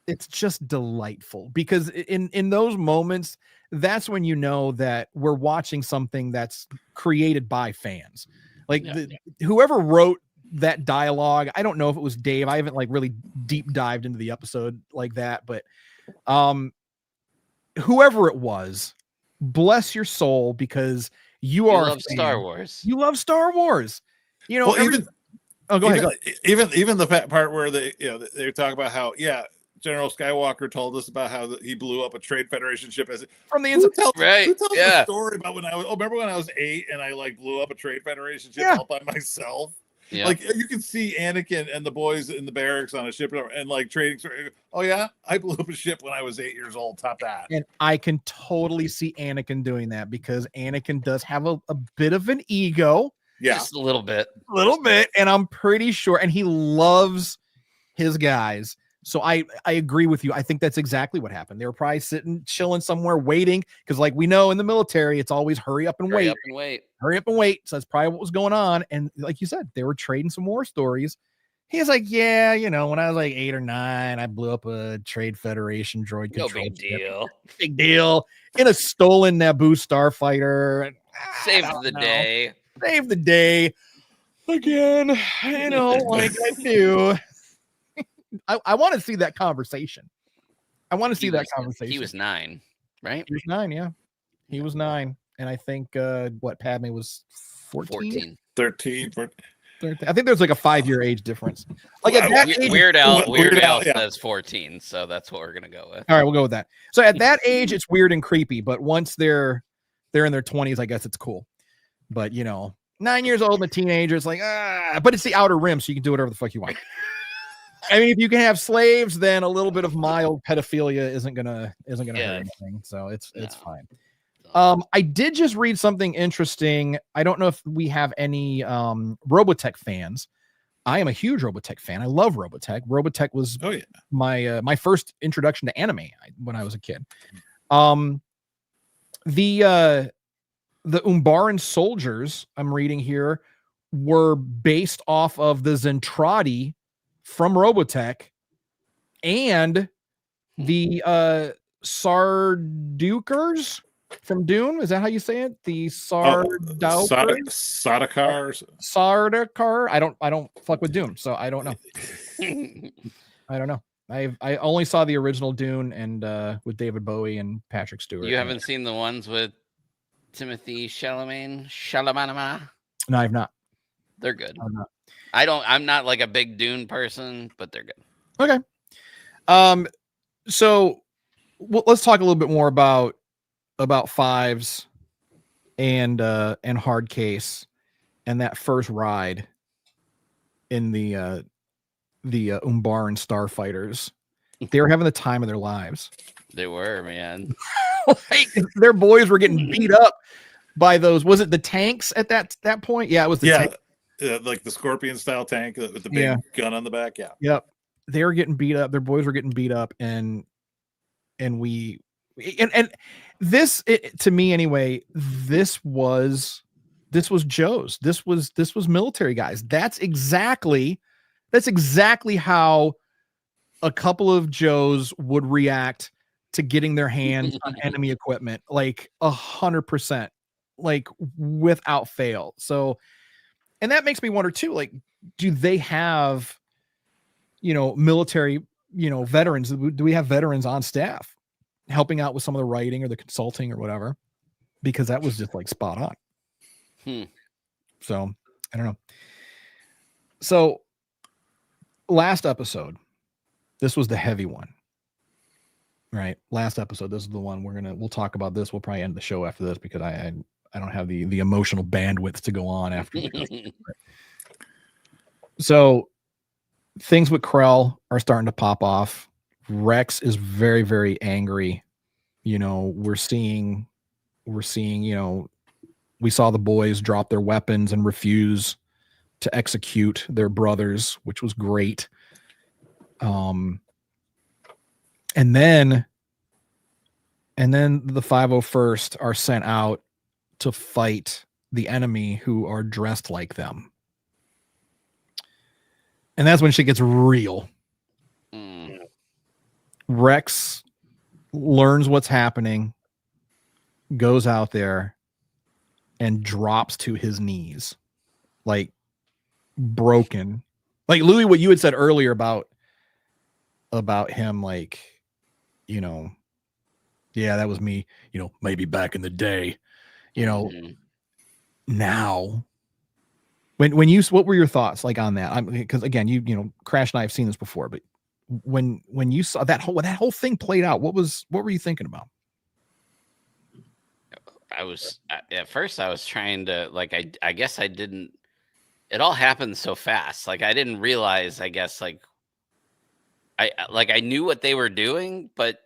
it's just delightful, because in those moments, that's when you know that we're watching something that's created by fans. Like whoever wrote that dialogue, I don't know if it was Dave. I haven't like really deep dived into the episode like that, but whoever it was, bless your soul, because you love Star Wars. You love Star Wars. Go ahead. Even the part where they talk about how General Skywalker told us about how he blew up a Trade Federation ship from the inside. Who tells the story about when I was? Oh, remember when I was 8 and I like blew up a Trade Federation ship all by myself? Yeah. Like you can see Anakin and the boys in the barracks on a ship and like trading. Oh yeah, I blew up a ship when I was 8 years old. Top that. And I can totally see Anakin doing that, because Anakin does have a bit of an ego. Yeah, just a little bit. And I'm pretty sure, and he loves his guys. So I agree with you. I think that's exactly what happened. They were probably sitting, chilling somewhere, waiting, because like we know in the military, it's always hurry up and wait. Hurry up and wait. So that's probably what was going on. And like you said, they were trading some war stories. He's like, yeah, when I was like 8 or 9, I blew up a Trade Federation droid control. No big deal. Big deal. In a stolen Naboo starfighter. Saved the day. Save the day again, like I do. I want to see that conversation. I want to see that conversation. He was 9, right? He was 9, yeah. He was 9. And I think Padme was 14? 13. 14. I think there's like a 5-year age difference. Like at that age, Weird Al yeah. says 14, so that's what we're gonna go with. All right, we'll go with that. So at that age, it's weird and creepy, but once they're in their 20s, I guess it's cool. But 9 years old and a teenager, it's like but it's the outer rim, so you can do whatever the fuck you want. I mean, if you can have slaves, then a little bit of mild pedophilia isn't gonna hurt anything. So it's fine. I did just read something interesting. I don't know if we have any Robotech fans. I am a huge Robotech fan. I love Robotech. Robotech was my first introduction to anime when I was a kid. The Umbaran soldiers I'm reading here were based off of the Zentradi from Robotech and the Sardukers from Dune. Is that how you say it? The Sardaukar? Sardaukar. I don't fuck with Dune, so I don't know. I don't know. I only saw the original Dune and with David Bowie and Patrick Stewart. You haven't seen the ones with Timothy Chalamet? No, I've not. They're good. I'm not. I'm not like a big Dune person, but they're good. Okay. So let's talk a little bit more about Fives and Hardcase and that first ride in the Umbaran starfighters. They were having the time of their lives. They were, man. Like, their boys were getting beat up by those. Was it the tanks at that point? Yeah, it was the tank. Like the Scorpion style tank with the big gun on the back. Yeah. Yep. They were getting beat up. Their boys were getting beat up, and this, to me anyway, this was Joe's. This was military guys. That's exactly how a couple of Joes would react to getting their hands on enemy equipment, like 100%, like without fail. So, and that makes me wonder too, like, do they have, military, veterans? Do we have veterans on staff helping out with some of the writing or the consulting or whatever? Because that was just like spot on. So I don't know. So last episode, this was the heavy one, right? Last episode, this is the one we'll talk about this. We'll probably end the show after this because I don't have the emotional bandwidth to go on after. So things with Krell are starting to pop off. Rex is very, very angry. We're seeing, we saw the boys drop their weapons and refuse to execute their brothers, which was great. And then the 501st are sent out to fight the enemy who are dressed like them. And that's when shit gets real. Rex learns what's happening, goes out there, and drops to his knees, like broken. Like Louis, what you had said earlier about him, like, yeah, that was me, maybe back in the day, now. When you, what were your thoughts like on that? Because again, you Crash and I have seen this before, but when you saw that whole thing played out, what were you thinking about? At first I was trying to, like, I guess I didn't, it all happened so fast. Like I didn't realize, I guess, like I knew what they were doing, but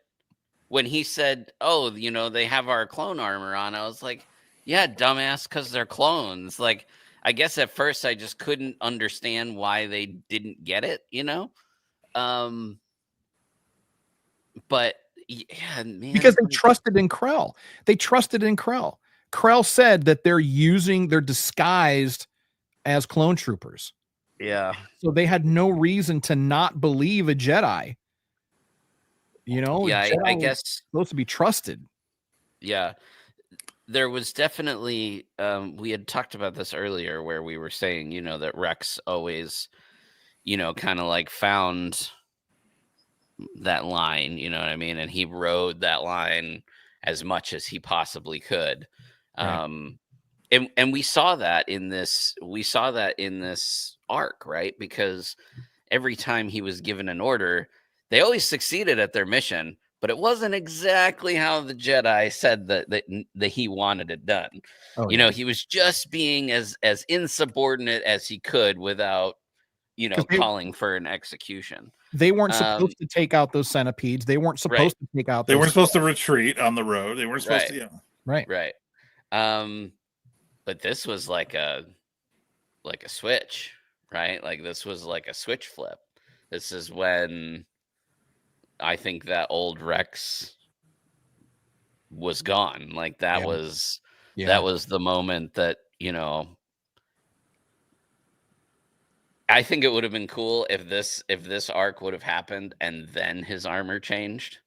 when he said, oh, they have our clone armor on, I was like, yeah, dumbass, because they're clones. Like, I guess at first I just couldn't understand why they didn't get it, but yeah, man, because they trusted in Krell. Krell said that they're disguised as clone troopers. Yeah. So they had no reason to not believe a Jedi. Yeah, Jedi I guess supposed to be trusted. Yeah. There was definitely, we had talked about this earlier where we were saying, that Rex always, kind of like found line, you know what I mean? And he rode that line as much as he possibly could. Right. And we saw that in this arc, right? Because every time he was given an order, they always succeeded at their mission, but it wasn't exactly how the Jedi said that he wanted it done. Oh, You know, he was just being as insubordinate as he could without, you know, 'Cause calling for an execution. they weren't supposed to take out those centipedes. They weren't supposed to take out. They those weren't supposed to retreat on the road. They weren't supposed to. Right. Right. But this was like a switch, right? Like this was like a switch flip. This is when I think that old Rex was gone. Like that was the moment that, you know, I think it would have been cool if this arc would have happened and then his armor changed.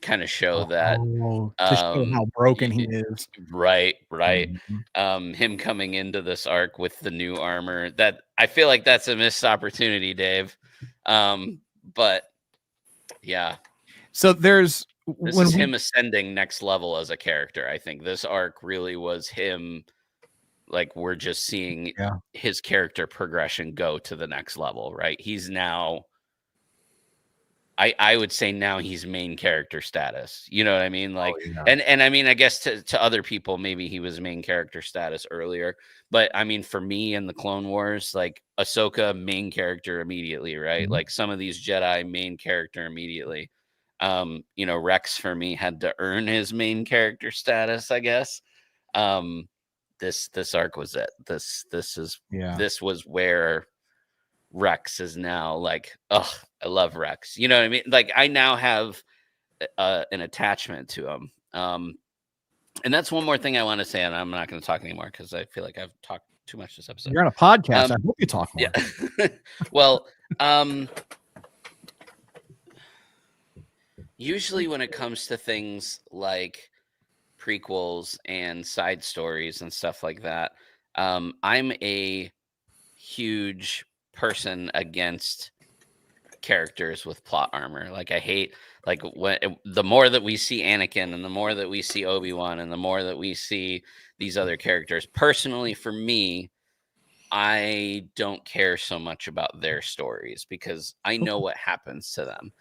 Kind of show that to show how broken he is. Right. Mhm. Him coming into this arc with the new armor, that I feel like that's a missed opportunity, Dave. But yeah. So this is him ascending next level as a character. I think this arc really was him. Like we're just seeing his character progression go to the next level, right? He's now, I would say now he's main character status. You know what I mean? Like, and I mean, I guess to other people, maybe he was main character status earlier. But I mean, for me in the Clone Wars, like Ahsoka, main character immediately, right? Mm-hmm. Like some of these Jedi, main character immediately. You know, Rex for me had to earn his main character status, I guess. This arc was it. This was where Rex is now like, oh, I love Rex. You know what I mean? Like I now have an attachment to him. And that's one more thing I want to say, and I'm not going to talk anymore because I feel like I've talked too much this episode. You're on a podcast. I hope you talk more. Yeah. Well, usually when it comes to things like prequels and side stories and stuff like that, I'm a huge person against characters with plot armor. Like I hate, like the more that we see Anakin and the more that we see Obi-Wan and the more that we see these other characters, personally for me, I don't care so much about their stories because I know what happens to them.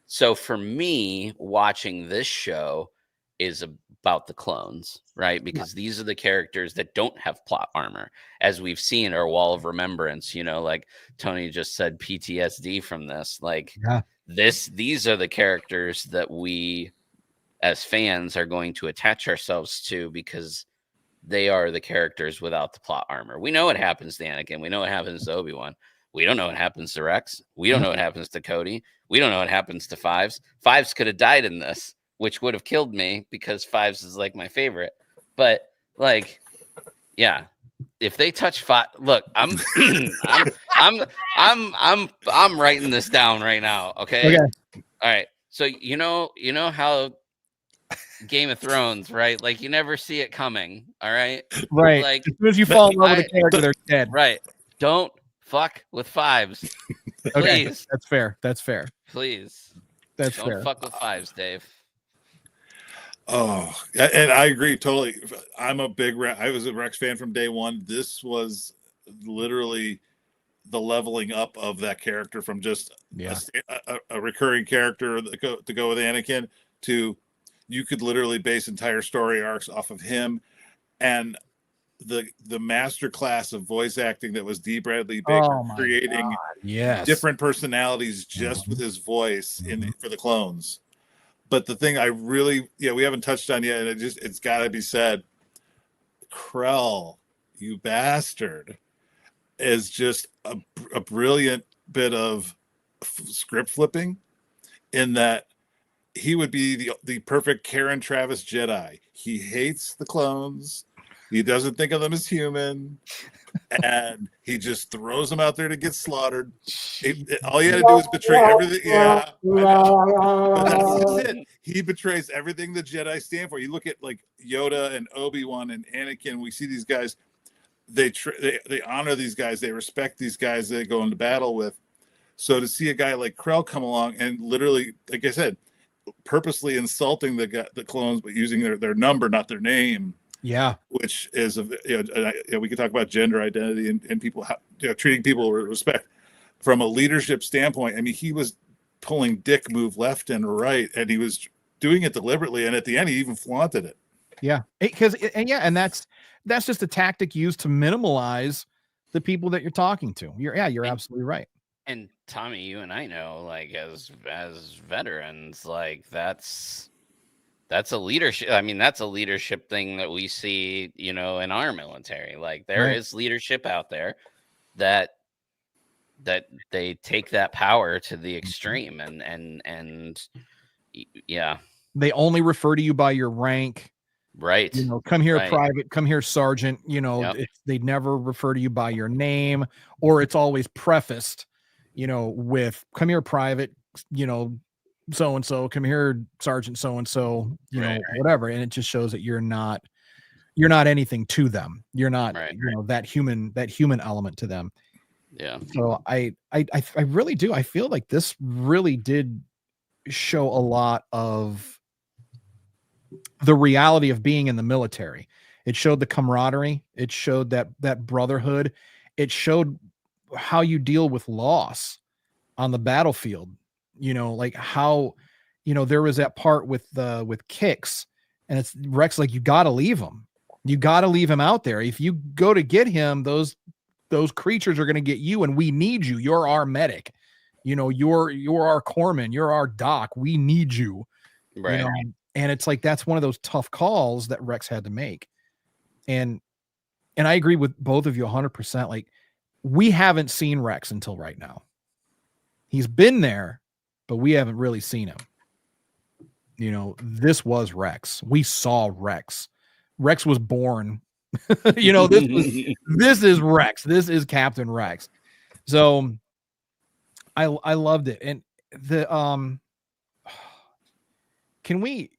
So for me, watching this show is about the clones, right? Because these are the characters that don't have plot armor, as we've seen our Wall of Remembrance. You know, like Tony just said, PTSD from this. Like these are the characters that we, as fans, are going to attach ourselves to because they are the characters without the plot armor. We know what happens to Anakin. We know what happens to Obi-Wan. We don't know what happens to Rex. We don't know what happens to Cody. We don't know what happens to Fives. Fives could have died in this, which would have killed me because Fives is like my favorite. But like, yeah, if they touch Five, look, I'm writing this down right now. Okay. All right. So you know how Game of Thrones, right? Like you never see it coming. All right. Right. Like as soon as you fall in love with a character, they're dead. Right. Don't fuck with Fives. Please. Okay. That's fair. Please. Don't fuck with Fives, Dave. Oh, and I agree totally. I was a Rex fan from day one. This was literally the leveling up of that character from just a recurring character to go with Anakin to you could literally base entire story arcs off of him. And the master class of voice acting that was D. Bradley Baker creating different personalities just with his voice for the clones. But the thing I really, we haven't touched on yet, and it's got to be said, Krell, you bastard, is just a brilliant bit of script flipping in that he would be the perfect Karen Travis Jedi. He hates the clones. He doesn't think of them as human, and he just throws them out there to get slaughtered. All he had to do was betray everything. Yeah, but that's it. He betrays everything the Jedi stand for. You look at like Yoda and Obi-Wan and Anakin. We see these guys. They honor these guys. They respect these guys they go into battle with. So to see a guy like Krell come along and literally, like I said, purposely insulting the clones, but using their number, not their name. Yeah, which is we can talk about gender identity and people treating people with respect from a leadership standpoint. I mean, he was pulling dick move left and right, and he was doing it deliberately. And at the end, he even flaunted it. Yeah, and that's just a tactic used to minimalize the people that you're talking to. You're absolutely right. And Tommy, you and I know, like as veterans, like that's a leadership. I mean, that's a leadership thing that we see, in our military. Like there is leadership out there that they take that power to the extreme, and yeah, they only refer to you by your rank. Right. Come here, private, come here, sergeant. They never refer to you by your name, or it's always prefaced, with come here, private, so-and-so, come here, sergeant so-and-so, whatever. And it just shows that you're not anything to them. You're not, that human element to them. Yeah. So I really do. I feel like this really did show a lot of the reality of being in the military. It showed the camaraderie. It showed that brotherhood. It showed how you deal with loss on the battlefield. Like how, there was that part with Kix, and it's Rex, like, you got to leave him. You got to leave him out there. If you go to get him, those creatures are going to get you, and we need you. You're our medic. You're our corpsman. You're our doc. We need you. Right. And it's like, that's one of those tough calls that Rex had to make. And I agree with both of you 100%. Like, we haven't seen Rex until right now. He's been there, but we haven't really seen him. This was Rex. We saw Rex. Rex was born. This is Rex. This is Captain Rex. So I loved it. And the can we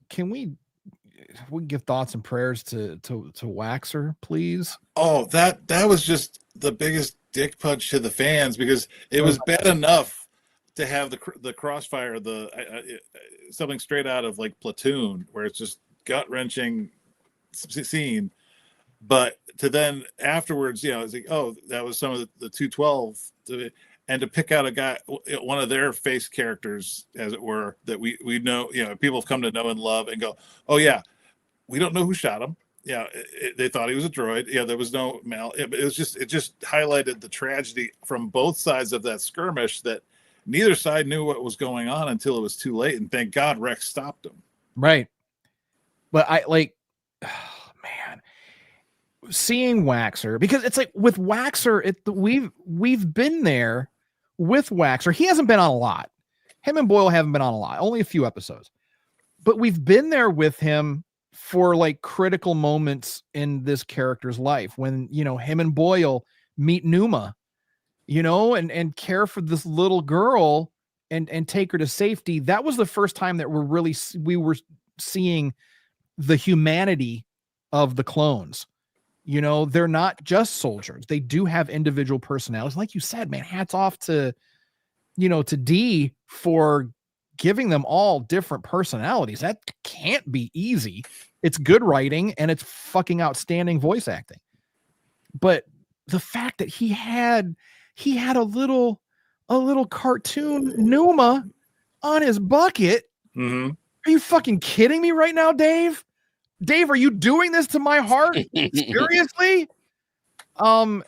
give thoughts and prayers to Waxer, please? Oh, that was just the biggest dick punch to the fans, because it was bad enough to have the crossfire, something straight out of like Platoon, where it's just gut wrenching scene, but to then afterwards, it's like, oh, that was some of the 212, and to pick out a guy, one of their face characters, as it were, that we know, people have come to know and love, and go, oh yeah, we don't know who shot him. Yeah, they thought he was a droid. Yeah, there was no it just highlighted the tragedy from both sides of that skirmish, that neither side knew what was going on until it was too late, and thank God Rex stopped him. Right. But man, seeing Waxer, because it's like with Waxer, we've been there with Waxer. He hasn't been on a lot. Him and Boyle haven't been on a lot, only a few episodes. But we've been there with him for like critical moments in this character's life, when him and Boyle meet Numa, and care for this little girl and take her to safety. That was the first time that we were seeing the humanity of the clones. They're not just soldiers. They do have individual personalities. Like you said, man, hats off to D for giving them all different personalities. That can't be easy. It's good writing, and it's fucking outstanding voice acting. But the fact that he had a little cartoon Numa on his bucket. Mm-hmm. Are you fucking kidding me right now, Dave? Dave, are you doing this to my heart? Seriously? And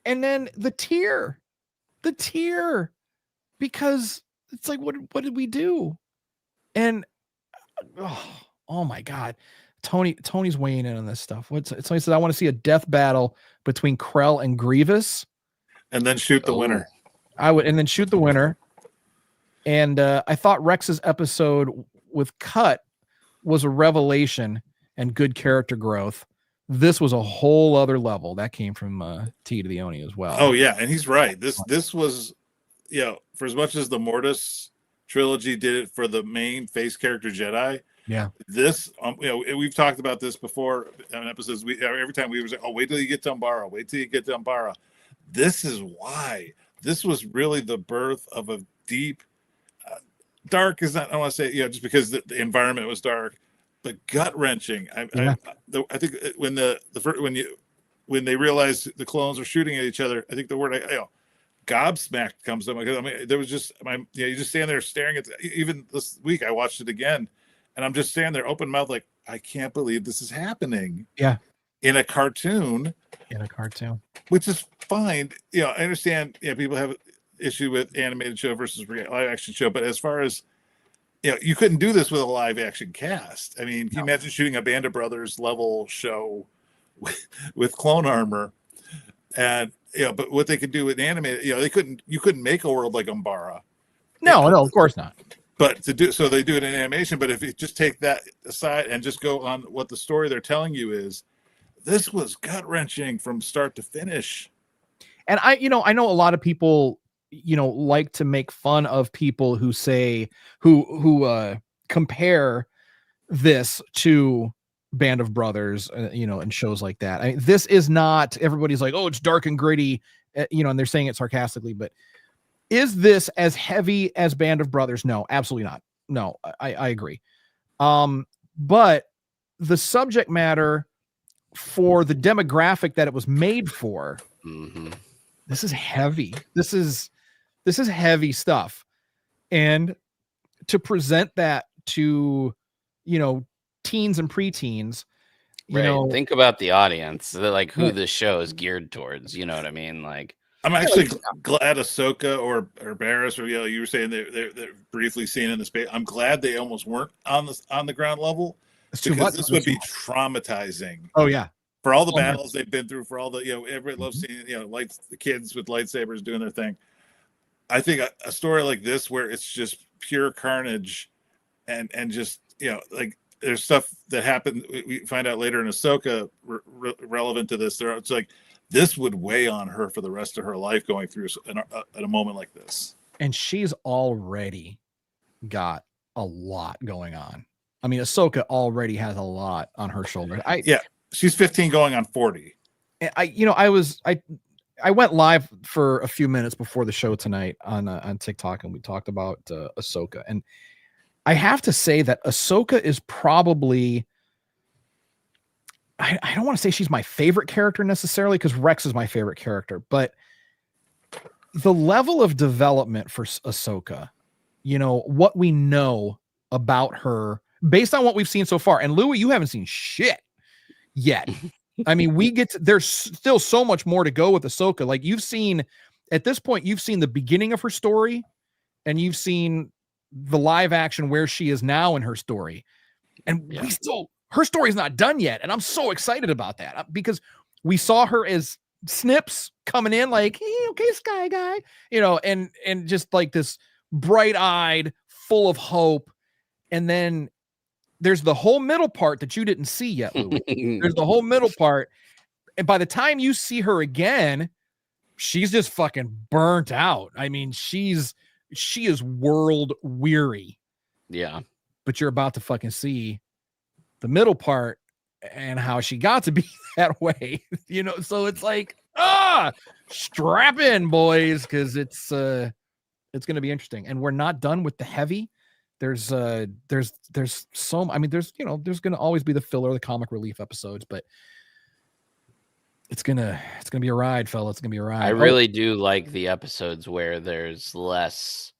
then the tear, because it's like, what did we do? And oh my God, Tony's weighing in on this stuff. Tony says, I want to see a death battle between Krell and Grievous, and then shoot the winner. And then shoot the winner. And I thought Rex's episode with Cut was a revelation and good character growth. This was a whole other level. That came from T to the Oni as well. Oh yeah, and he's right. This was, for as much as the Mortis trilogy did it for the main face character Jedi. Yeah. This, we've talked about this before in episodes. Every time we were saying, oh, wait till you get to Umbara. Wait till you get to Umbara. This is why this was really the birth of a deep, dark is not, I don't want to say, just because the environment was dark, but gut wrenching. I think when when they realized the clones were shooting at each other, I think the word gobsmacked comes to mind. I mean, there was just you just stand there staring at even this week I watched it again, and I'm just standing there open mouth like, I can't believe this is happening. Yeah. In a cartoon. Which is fine. I understand people have issue with animated show versus live action show, but as far as you couldn't do this with a live action cast. I mean, can you imagine shooting a Band of Brothers level show with clone armor? And but what they could do with animated, you couldn't make a world like Umbara. No, of course not. But they do it in animation. But if you just take that aside and just go on what the story they're telling you is, this was gut wrenching from start to finish. And I know a lot of people, like to make fun of people who say who compare this to Band of Brothers, and shows like that. I mean, this is not, everybody's like, oh, it's dark and gritty, and they're saying it sarcastically, but is this as heavy as Band of Brothers? No, absolutely not. No, I agree. But the subject matter for the demographic that it was made for, this is heavy. This is heavy stuff. And to present that to, teens and preteens, think about the audience, like who this show is geared towards. You know what I mean? Like, I'm actually glad Ahsoka or Barriss, or you were saying they're briefly seen in the space. I'm glad they almost weren't on the ground level, because this would be traumatizing. Oh yeah, for all the battles they've been through, for all the everybody loves seeing the kids with lightsabers doing their thing. I think a story like this where it's just pure carnage, and just like there's stuff that happened. We find out later in Ahsoka relevant to this. It's like this would weigh on her for the rest of her life going through at a moment like this. And she's already got a lot going on. I mean, Ahsoka already has a lot on her shoulders. She's 15 going on 40. I went live for a few minutes before the show tonight on TikTok, and we talked about Ahsoka. And I have to say that Ahsoka is probably, I don't want to say she's my favorite character necessarily, because Rex is my favorite character, but the level of development for Ahsoka, what we know about her based on what we've seen so far. And Louis, you haven't seen shit yet. I mean, there's still so much more to go with Ahsoka. Like, at this point, you've seen the beginning of her story, and you've seen the live action where she is now in her story. And her story is not done yet. And I'm so excited about that, because we saw her as Snips coming in like, hey, okay, Sky Guy, and just like this bright-eyed, full of hope. And then there's the whole middle part that you didn't see yet, Louis. There's the whole middle part. And by the time you see her again, she's just fucking burnt out. I mean, she is world weary. Yeah. But you're about to fucking see the middle part and how she got to be that way. So it's like, strap in, boys, because it's going to be interesting. And we're not done with the heavy. There's so, I mean, there's going to always be the filler, the comic relief episodes, but it's going to be a ride, fella. It's going to be a ride. I really do like the episodes where there's less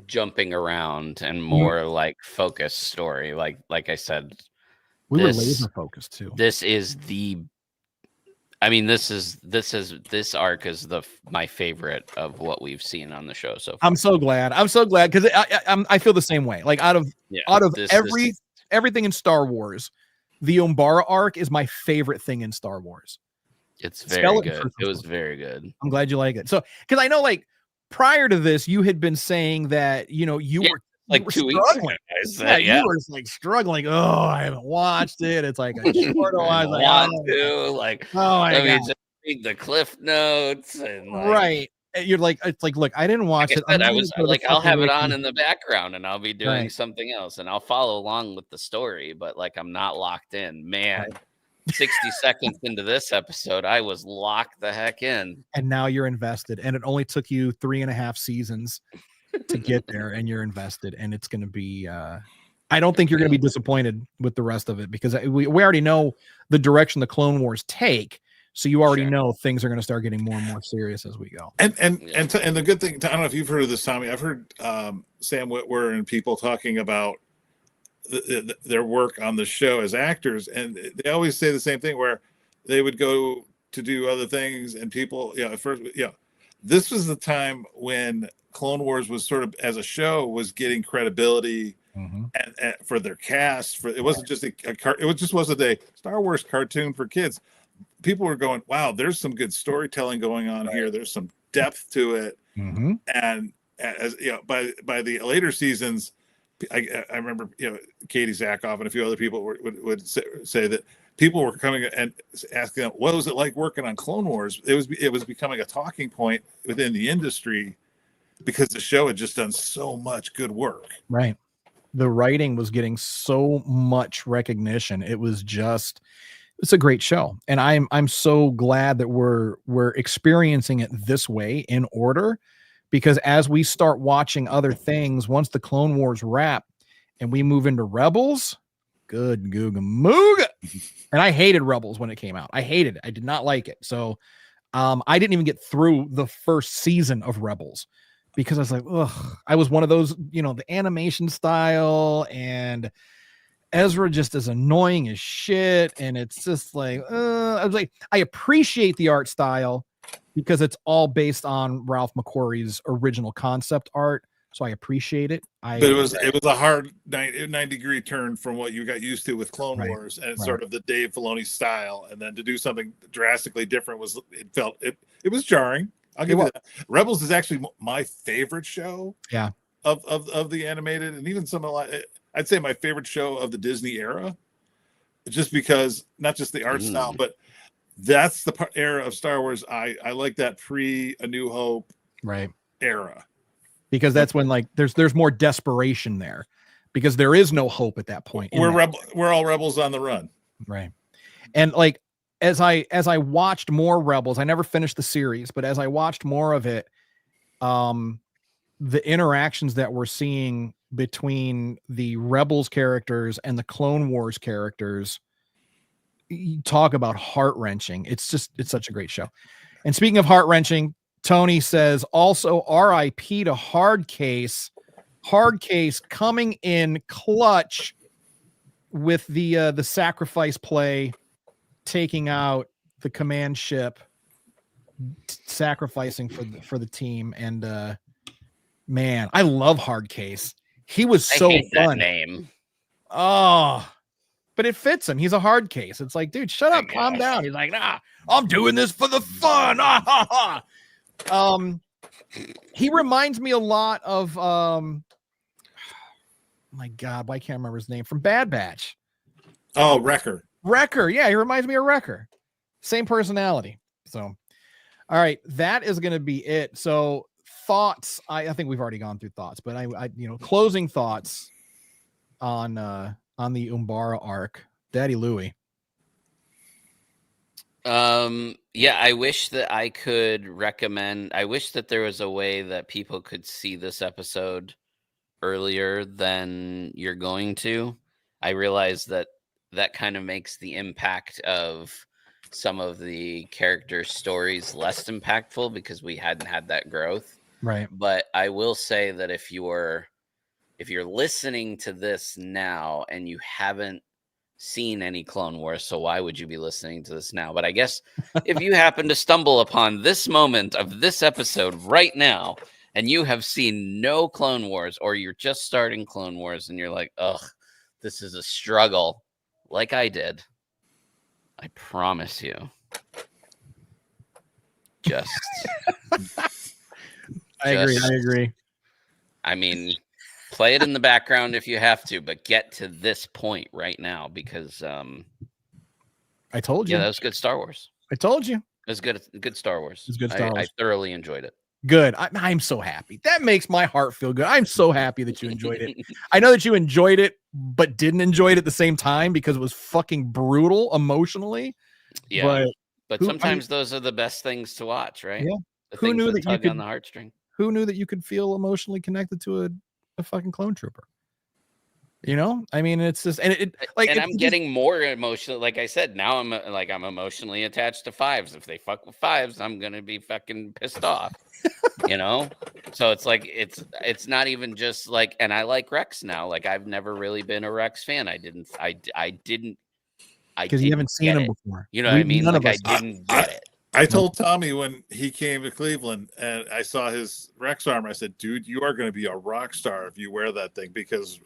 jumping around and more like focused story. Like I said, we were laser focused too. This arc is my favorite of what we've seen on the show so far. I'm so glad because I feel the same way. Like out of everything in Star Wars, the Umbara arc is my favorite thing in Star Wars. It's very good. It was very good. I'm glad you like it. So, because I know, like, prior to this, you had been saying that you were like 2 weeks ago. You were like struggling. Oh, I haven't watched it. It's like a short while. I want to. Let me just read the cliff notes and right. You're like, it's like, look, I didn't watch it. I was like, I'll have it on in the background and I'll be doing something else and I'll follow along with the story, but like I'm not locked in. Man, 60 seconds into this episode, I was locked the heck in. And now you're invested. And it only took you 3.5 seasons to get there, and you're invested. And it's going to be, I don't think you're going to be disappointed with the rest of it, because we already know the direction the Clone Wars take. So you already know things are going to start getting more and more serious as we go. And the good thing, I don't know if you've heard of this, Tommy. I've heard Sam Witwer and people talking about their work on the show as actors, and they always say the same thing, where they would go to do other things, and people, at first, this was the time when Clone Wars was sort of, as a show, was getting credibility. And for their cast, it wasn't just wasn't a Star Wars cartoon for kids. People were going, wow, there's some good storytelling going on here. There's some depth to it. And as by the later seasons, I remember, Katie Sackhoff and a few other people would say that people were coming and asking them, what was it like working on Clone Wars? It was becoming a talking point within the industry, because the show had just done so much good work. Right. The writing was getting so much recognition. It's a great show. And I'm so glad that we're experiencing it this way, in order, because as we start watching other things, once the Clone Wars wrap and we move into Rebels, good Googa Mooga. And I hated Rebels when it came out. I hated it. I did not like it. So I didn't even get through the first season of Rebels, because I was like, ugh, I was one of those, the animation style, and Ezra just is annoying as shit. And it's just like, I was like, I appreciate the art style because it's all based on Ralph McQuarrie's original concept art. So I appreciate it. But it was a hard 9-degree turn from what you got used to with Clone Wars, and it's sort of the Dave Filoni style. And then to do something drastically different it was jarring. I'll give you that. Rebels is actually my favorite show. Yeah. Of the animated, and even I'd say my favorite show of the Disney era, just because, not just the art style, but that's the era of Star Wars. I like that pre A New Hope era, because that's when there's more desperation there, because there is no hope at that point. We're all rebels on the run. Right. And as I watched more Rebels, I never finished the series, but as I watched more of it, the interactions that we're seeing between the Rebels characters and the Clone Wars characters, you talk about heart-wrenching. It's such a great show. And speaking of heart-wrenching, Tony says also RIP to Hardcase. Hardcase coming in clutch with the sacrifice play, taking out the command ship, sacrificing for the team. And man, I love Hardcase. He was so fun. That name. Oh, but it fits him. He's a hard case. It's like, dude, shut up, calm down. He's like, nah, I'm doing this for the fun. He reminds me a lot of my God, why can't I remember his name, from Bad Batch? Oh, Wrecker. Yeah, he reminds me of Wrecker. Same personality. So, all right, that is going to be it. So, thoughts. I think we've already gone through thoughts, but I closing thoughts on the Umbara arc. Daddy Louie. Yeah, I wish that I could recommend. I wish that there was a way that people could see this episode earlier than you're going to. I realize that kind of makes the impact of some of the character stories less impactful, because we hadn't had that growth. Right. But I will say that if you're listening to this now and you haven't seen any Clone Wars, so why would you be listening to this now? But I guess if you happen to stumble upon this moment of this episode right now and you have seen no Clone Wars, or you're just starting Clone Wars and you're like, ugh, this is a struggle, like I did, I promise you, I agree. I mean, play it in the background if you have to, but get to this point right now, because I told you. Yeah, that was good Star Wars. I told you. It was good Star Wars. It was good Star Wars. I thoroughly enjoyed it. Good. I'm so happy. That makes my heart feel good. I'm so happy that you enjoyed it. I know that you enjoyed it, but didn't enjoy it at the same time because it was fucking brutal emotionally. Yeah. But who- sometimes those are the best things to watch, right? Yeah. The Who things knew that that you tug could- on the heartstring. Who knew that you could feel emotionally connected to a fucking clone trooper? You know, I mean, it's just, and it like, and I'm getting more emotional. Like I said, now I'm emotionally attached to fives. If they fuck with fives, I'm gonna be fucking pissed off. You know, so it's like it's not even just like, and I like Rex now. Like I've never really been a Rex fan. I didn't because you haven't seen him before. You know what I mean? None Like of us I didn't get it. I told Tommy when he came to Cleveland and I saw his Rex armor, I said, dude, you are going to be a rock star if you wear that thing, because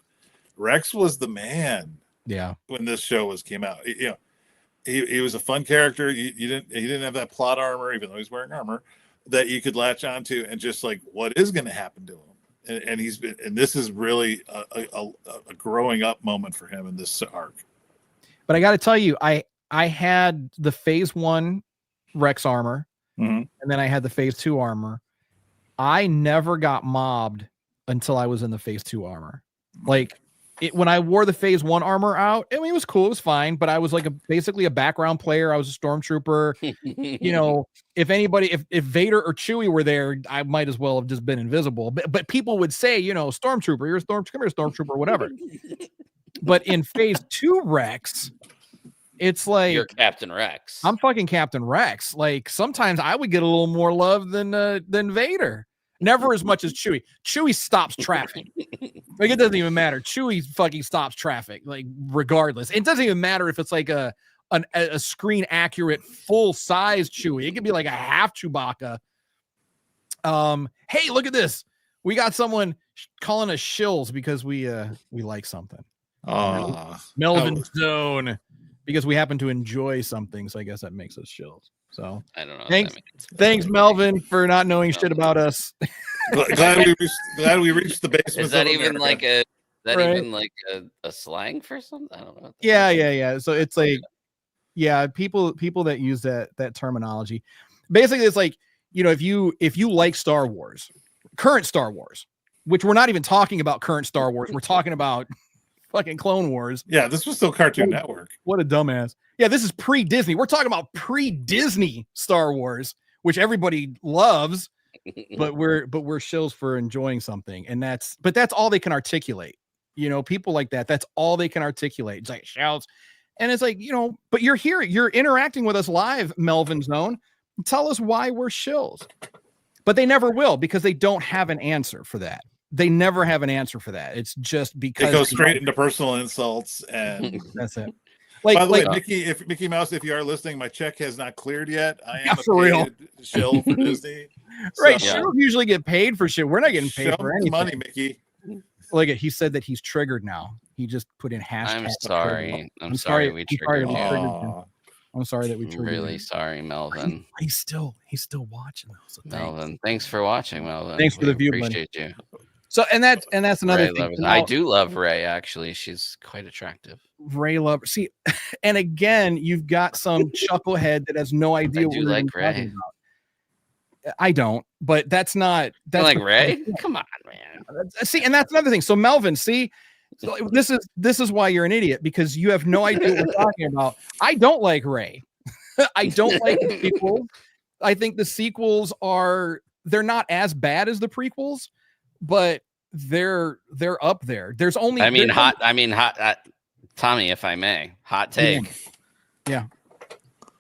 Rex was the man. Yeah. When this show came out, you know, he was a fun character. He didn't have that plot armor, even though he's wearing armor, that you could latch onto and just like, what is going to happen to him? And he's been, and this is really a growing up moment for him in this arc. But I got to tell you, I had the Phase 1 Rex armor, and then I had the Phase 2 armor. I never got mobbed until I was in the Phase 2 armor. Like when I wore the Phase 1 armor out, I mean, it was cool, it was fine, but I was like basically a background player. I was a stormtrooper. You know, if Vader or Chewie were there, I might as well have just been invisible. But people would say, you know, stormtrooper, you're a stormtrooper, whatever. But in Phase 2 Rex, it's like you're Captain Rex. I'm fucking Captain Rex. Like sometimes I would get a little more love than Vader. Never as much as Chewie. Chewie stops traffic. Like it doesn't even matter. Chewie fucking stops traffic. Like regardless, it doesn't even matter if it's like a screen accurate full size Chewie. It could be like a half Chewbacca. Hey, look at this. We got someone calling us shills because we like something. Melvin Zone, because we happen to enjoy something. So I guess that makes us shills. So I don't know. Thanks, Melvin, for not knowing shit about us. glad we reached the basement. Is that even like a slang for something? I don't know. Yeah. So it's like, yeah, people that use that terminology. Basically, it's like, you know, if you like Star Wars, current Star Wars, which we're not even talking about current Star Wars, we're talking about fucking Clone Wars. Yeah, this was still Cartoon Network. What a dumbass. Yeah, this is pre-Disney. We're talking about pre-Disney Star Wars, which everybody loves, but we're shills for enjoying something. And that's all they can articulate. You know, people like that's all they can articulate. It's like shouts. And it's like, you know, but you're here, you're interacting with us live, Melvin Zone. Tell us why we're shills. But they never will, because they don't have an answer for that. They never have an answer for that. It's just because it goes straight into personal insults, and that's it. Like, by the way, Mickey Mouse, if you are listening, my check has not cleared yet. I am for real shill for Disney. Right, shills usually get paid for shit. We're not getting paid for anything. Money, Mickey. Look at, he said that he's triggered now. He just put in hashtag. I'm sorry we triggered you. I'm sorry that we triggered really you. Sorry, Melvin. He's still watching though. So Melvin, thanks for watching, Melvin. Thanks for the view, appreciate you. So and that's another thing. I do love Ray, actually. She's quite attractive. Ray love. See, and again, you've got some chucklehead that has no idea what we're like Ray. talking about. I don't, but that's not like Ray. Come on, man. See, and that's another thing. So Melvin, see, so this is why you're an idiot, because you have no idea what we're talking about. I don't like Ray. I don't like the sequels. I think the sequels they're not as bad as the prequels, but they're up there. There's only hot Tommy, if I may, hot take. Yeah.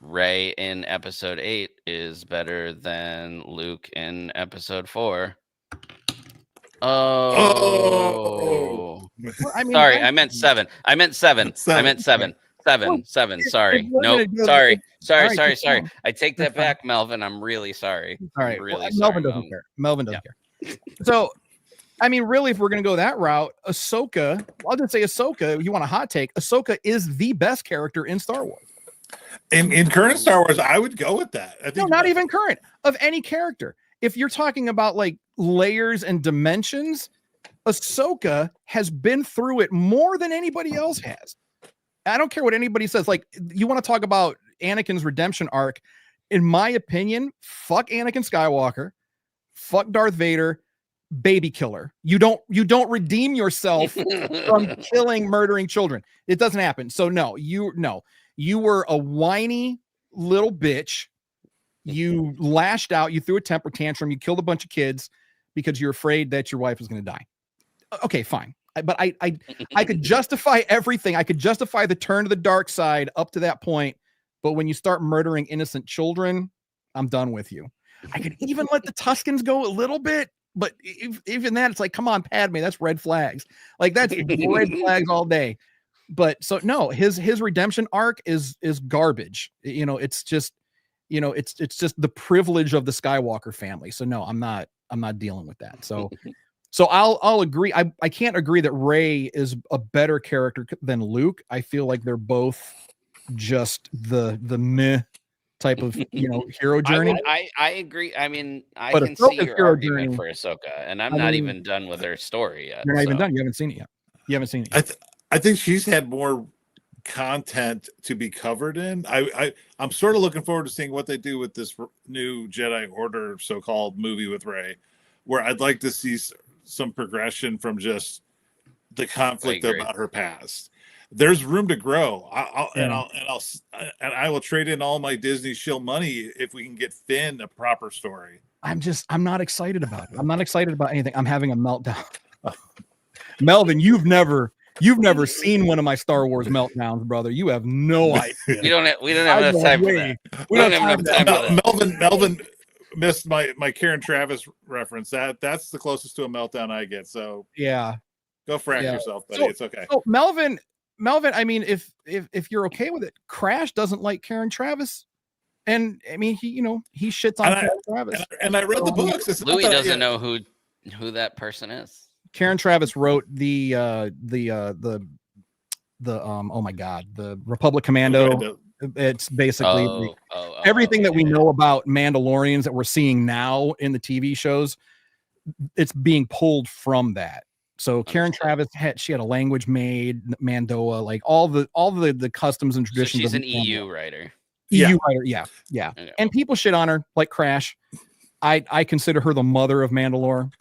Ray in episode 8 is better than Luke in episode 4. Oh. Well, sorry, I meant 7. I meant 7. Sorry. No, sorry. I take that back, Melvin. I'm really sorry. All right. Really Melvin doesn't care. Melvin doesn't care. So, I mean, really, if we're going to go that route, Ahsoka, I'll just say Ahsoka, you want a hot take, Ahsoka is the best character in Star Wars. In current Star Wars, I would go with that. I think no, not even current, of any character. If you're talking about like layers and dimensions, Ahsoka has been through it more than anybody else has. I don't care what anybody says. Like, you want to talk about Anakin's redemption arc. In my opinion, fuck Anakin Skywalker. fuck Darth Vader, baby killer. You don't redeem yourself from killing, murdering children. It doesn't happen. So no, you were a whiny little bitch. You lashed out, you threw a temper tantrum, you killed a bunch of kids because you're afraid that your wife was going to die. Okay, fine. But I could justify everything. I could justify the turn to the dark side up to that point. But when you start murdering innocent children, I'm done with you. I could even let the Tuscans go a little bit, but even that, it's like, come on, Padme, that's red flags. Like that's red flags all day. But so no, his redemption arc is garbage. It's just, it's just the privilege of the Skywalker family. So no, I'm not dealing with that. So I'll agree. I can't agree that Rey is a better character than Luke. I feel like they're both just the meh type of hero journey. I agree. I mean, I But can see your hero argument journey, for Ahsoka, and I'm not even done with her story yet. You're not even done. You haven't seen it yet. You haven't seen it yet. I think she's had more content to be covered in. I'm sort of looking forward to seeing what they do with this new Jedi Order so-called movie with Rey, where I'd like to see some progression from just the conflict about her past. There's room to grow. I will trade in all my Disney shill money if we can get Finn a proper story. I'm not excited about it. I'm not excited about anything. I'm having a meltdown. Melvin, you've never seen one of my Star Wars meltdowns, brother. You have no idea. We don't have enough time for that. We don't have enough time for that. Melvin missed my Karen Travis reference. That's the closest to a meltdown I get. So yeah, go frack yourself, buddy. It's okay. So Melvin, I mean, if you're okay with it, Crash doesn't like Karen Travis, and I mean he shits on Karen Travis. And I read the books. Louis doesn't know who that person is. Karen Travis wrote the oh my god, the Republic Commando. It's basically everything that we know about Mandalorians that we're seeing now in the TV shows. It's being pulled from that. So Karen Travis had a language made, Mandoa, like all the customs and traditions. So she's an EU writer. Writer, yeah. Okay. And people shit on her like Crash. I consider her the mother of Mandalore.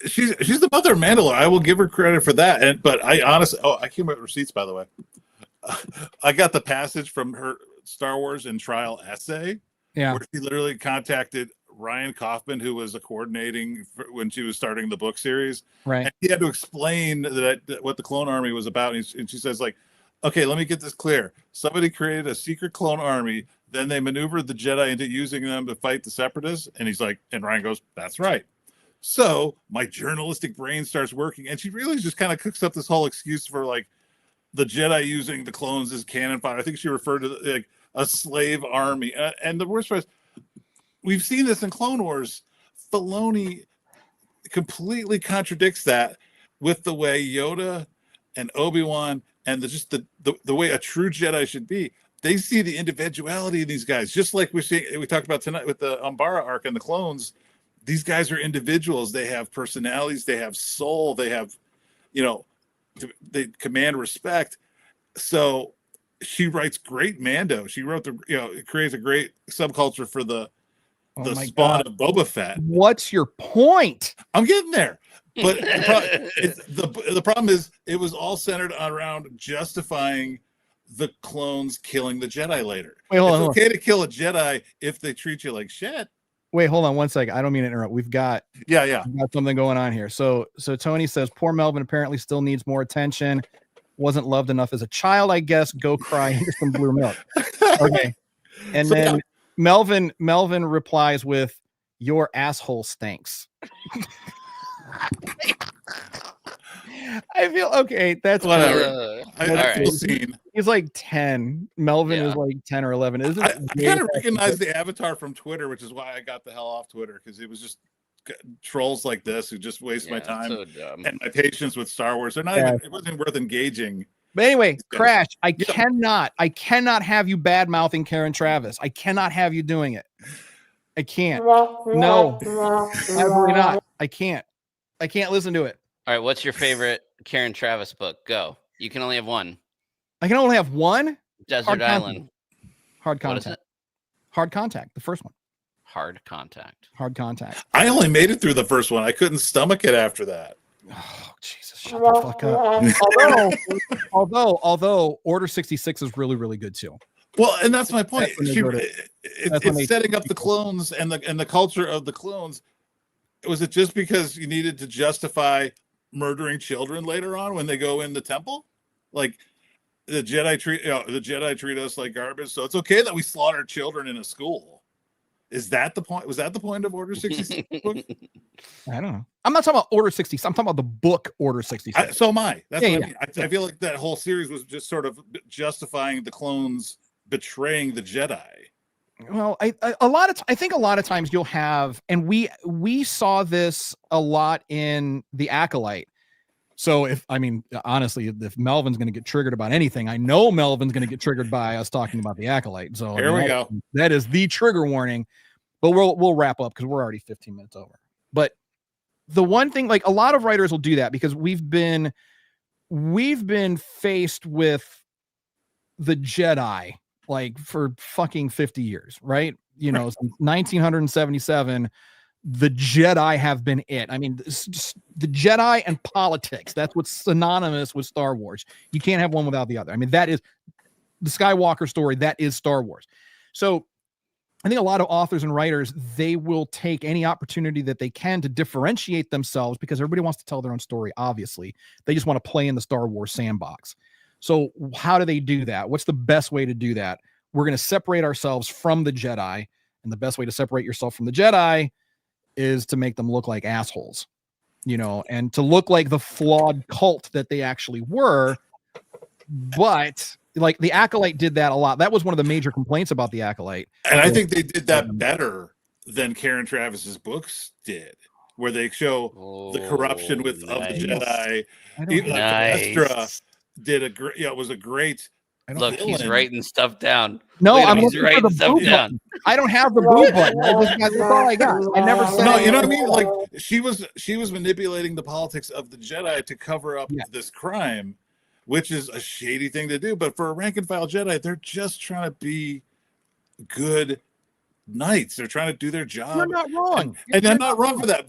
She's the mother of Mandalore. I will give her credit for that. But I honestly, I came with receipts, by the way. I got the passage from her Star Wars in Trial essay, where she literally contacted Ryan Kaufman, who was coordinating when she was starting the book series. Right. And he had to explain that what the Clone Army was about. And she says, like, okay, let me get this clear. Somebody created a secret clone army. Then they maneuvered the Jedi into using them to fight the Separatists. And he's like, and Ryan goes, that's right. So my journalistic brain starts working. And she really just kind of cooks up this whole excuse for like the Jedi using the clones as cannon fodder. I think she referred to like a slave army. And the worst part is, we've seen this in Clone Wars. Filoni completely contradicts that with the way Yoda and Obi-Wan and the way a true Jedi should be. They see the individuality of these guys, just like we talked about tonight with the Umbara arc and the clones. These guys are individuals. They have personalities. They have soul. They have, they command respect. So she writes great Mando. She wrote it creates a great subculture for the spawn of Boba Fett. What's your point? I'm getting there. But the problem is it was all centered around justifying the clones killing the Jedi later. It's okay to kill a Jedi if they treat you like shit. Wait, hold on one second. I don't mean to interrupt. We've got something going on here. So Tony says poor Melvin apparently still needs more attention. Wasn't loved enough as a child, I guess. Go cry into some blue milk. Okay. And then Melvin replies with, your asshole stinks. I feel okay. That's whatever. He's like 10. Melvin is like 10 or 11. Isn't it? I kind of recognize the avatar from Twitter, which is why I got the hell off Twitter, because it was just trolls like this who just waste my time and my patience with Star Wars. They're not even, it wasn't worth engaging. But anyway, Crash, I cannot have you bad mouthing Karen Travis. I cannot have you doing it. I can't. No, absolutely not. I can't listen to it. All right, what's your favorite Karen Travis book? Go. You can only have one. I can only have one. Desert Island. Hard Contact. Hard Contact, the first one. Hard Contact. Hard Contact. I only made it through the first one. I couldn't stomach it after that. Oh, Jesus, shut the fuck up. although Order 66 is really, really good too. Well, and that's my point. That's It's setting up the clones and the culture of the clones. Was it just because you needed to justify murdering children later on when they go in the temple? Like the Jedi treat us like garbage, so it's okay that we slaughter children in a school. Is that the point? Was that the point of Order 66 book? I don't know. I'm not talking about Order 66. I'm talking about the book Order 66. So am I. That's what I mean. Yeah. I feel like that whole series was just sort of justifying the clones betraying the Jedi. Well, I think a lot of times you'll have, and we saw this a lot in The Acolyte. So honestly, if Melvin's going to get triggered about anything, I know Melvin's going to get triggered by us talking about The Acolyte. So here we go. That is the trigger warning, but we'll wrap up because we're already 15 minutes over. But the one thing, like a lot of writers will do that because we've been faced with the Jedi like for fucking 50 years, right? Since 1977, the Jedi have been it. I mean, the Jedi and politics, that's what's synonymous with Star Wars. You can't have one without the other. I mean, that is the Skywalker story. That is Star Wars. So I think a lot of authors and writers, they will take any opportunity that they can to differentiate themselves because everybody wants to tell their own story, obviously. They just want to play in the Star Wars sandbox. So how do they do that? What's the best way to do that? We're going to separate ourselves from the Jedi. And the best way to separate yourself from the Jedi is to make them look like assholes, and to look like the flawed cult that they actually were. But like the Acolyte did that a lot. That was one of the major complaints about the Acolyte. And I think they did that better than Karen Travis's books did, where they show the corruption of the Jedi. Estra did was a great. Look, he's writing stuff down. No, I'm he's writing stuff down. I don't have the boob button. That's all I got. I never said. No, you know what I mean? Like she was manipulating the politics of the Jedi to cover up this crime, which is a shady thing to do. But for a rank and file Jedi, they're just trying to be good knights. They're trying to do their job. You're not wrong, and they're not wrong for that.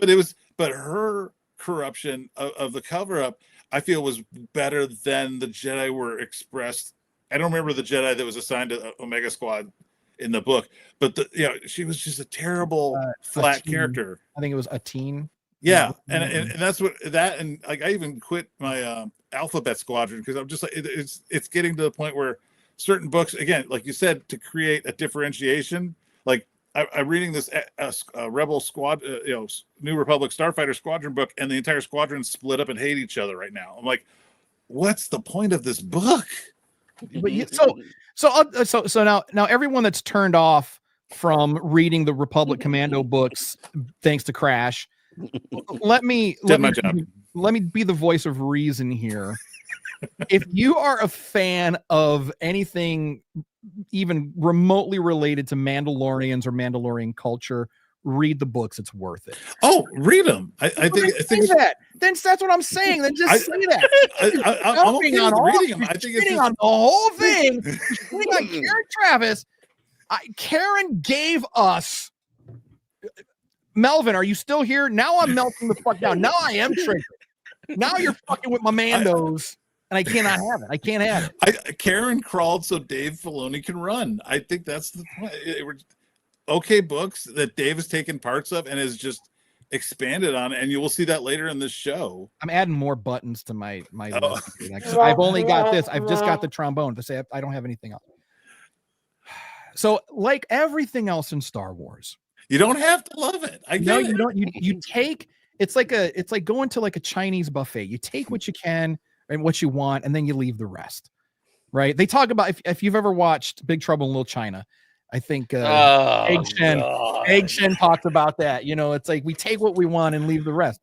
But her corruption of the cover up, I feel, was better than the Jedi were expressed. I don't remember the Jedi that was assigned to Omega Squad in the book, but she was just a terrible flat character. I think it was a teen. Yeah, and that's what that, and like I even quit my Alphabet Squadron because I'm just like it's getting to the point where certain books, again, like you said, to create a differentiation. Like I'm reading this Rebel Squad, New Republic Starfighter Squadron book, and the entire squadron split up and hate each other right now. I'm like, what's the point of this book? But so now everyone that's turned off from reading the Republic Commando books, thanks to Crash, let me be the voice of reason here. If you are a fan of anything even remotely related to Mandalorians or Mandalorian culture, read the books. It's worth it. Oh, read them. I think that. Then that's what I'm saying. Then just say that. I'm okay with reading them. I think it's on the whole thing. On Karen Travis. Karen gave us. Melvin, are you still here? Now I'm melting the fuck down. Now I am triggered. Now you're fucking with my Mandos. And I cannot have it. I can't have it. Karen crawled so Dave Filoni can run. I think that's the point. Okay books that Dave has taken parts of and has just expanded on, and you will see that later in this show. I'm adding more buttons to my list. I've only got this. I've just got the trombone to say I don't have anything else. So, like everything else in Star Wars, you don't have to love it. You don't. You take. It's like going to like a Chinese buffet. You take what you can and what you want, and then you leave the rest. Right? They talk about if you've ever watched Big Trouble in Little China. I think Egg Shen talks about that. It's like we take what we want and leave the rest.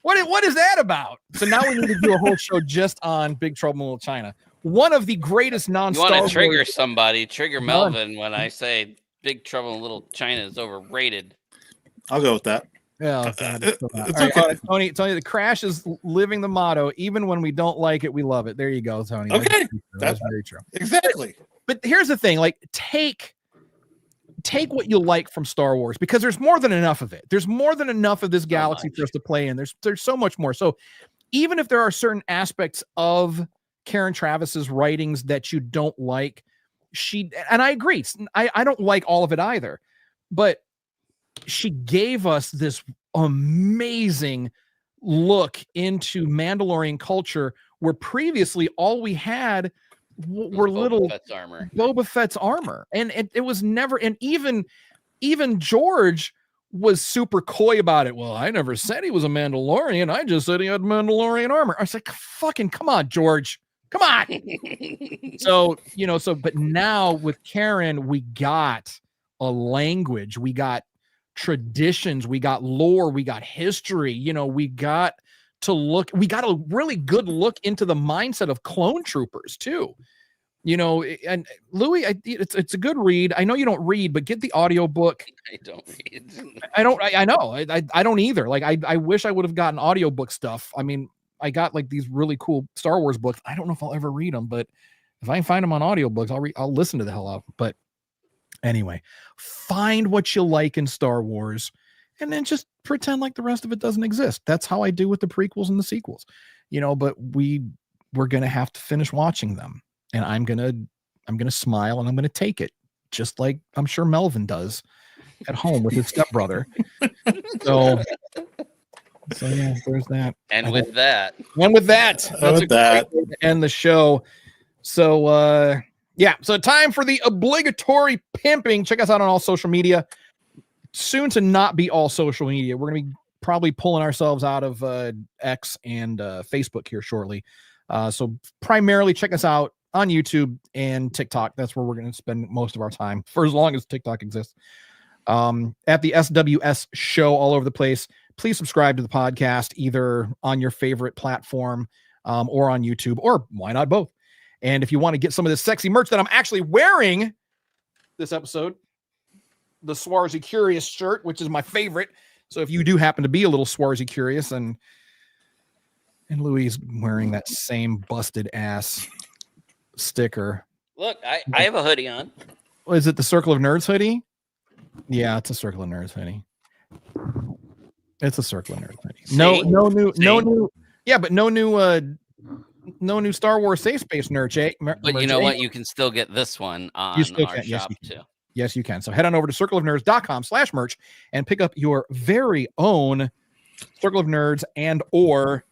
What is that about? So now we need to do a whole show just on Big Trouble in Little China. One of the greatest non-Star Wars. You want to trigger somebody? Trigger Melvin when I say Big Trouble in Little China is overrated. I'll go with that. Yeah, Tony, the Crash is living the motto. Even when we don't like it, we love it. There you go, Tony. Okay, that's very true. Exactly. But here's the thing: like, take take what you like from Star Wars, because there's more than enough of it. There's more than enough of this galaxy for us to play in. There's so much more. So even if there are certain aspects of Karen Travis's writings that you don't like, and I agree, I don't like all of it either, but she gave us this amazing look into Mandalorian culture where previously all we had were little Boba Fett's armor. And it was never, and even George was super coy about it. Well, I never said he was a Mandalorian. I just said he had Mandalorian armor. I was like, fucking come on, George. Come on. But now with Karen, we got a language, we got traditions, we got lore, we got history, we got a really good look into the mindset of clone troopers too. And Louis, it's a good read. I know you don't read, but get the audiobook. I don't read. I know. I don't either. Like I wish I would have gotten audiobook stuff. I mean, I got like these really cool Star Wars books. I don't know if I'll ever read them, but if I can find them on audiobooks, I'll listen to the hell out of them. But anyway, find what you like in Star Wars and then just pretend like the rest of it doesn't exist. That's how I do with the prequels and the sequels, but we're going to have to finish watching them, and I'm going to smile and I'm going to take it, just like I'm sure Melvin does at home with his stepbrother. So yeah, there's that. And with that, that's a great way to end the show. So so time for the obligatory pimping. Check us out on all social media. Soon to not be all social media. We're gonna be probably pulling ourselves out of X and Facebook here shortly. So primarily check us out on YouTube and TikTok. That's where we're gonna spend most of our time for as long as TikTok exists. At the SWS show all over the place. Please subscribe to the podcast either on your favorite platform or on YouTube, or why not both? And if you want to get some of this sexy merch that I'm actually wearing this episode, the Swarzy Curious shirt, which is my favorite. So if you do happen to be a little Swarzy Curious, and Louis is wearing that same busted ass sticker. Look, I have a hoodie on. Is it the Circle of Nerds hoodie? Yeah, it's a Circle of Nerds hoodie. It's a Circle of Nerds hoodie. No new. Yeah, but no new Star Wars Safe Space merch. But you know what? You can still get this one on our shop too. Yes, you can. So head on over to circleofnerds.com/merch and pick up your very own Circle of Nerds and or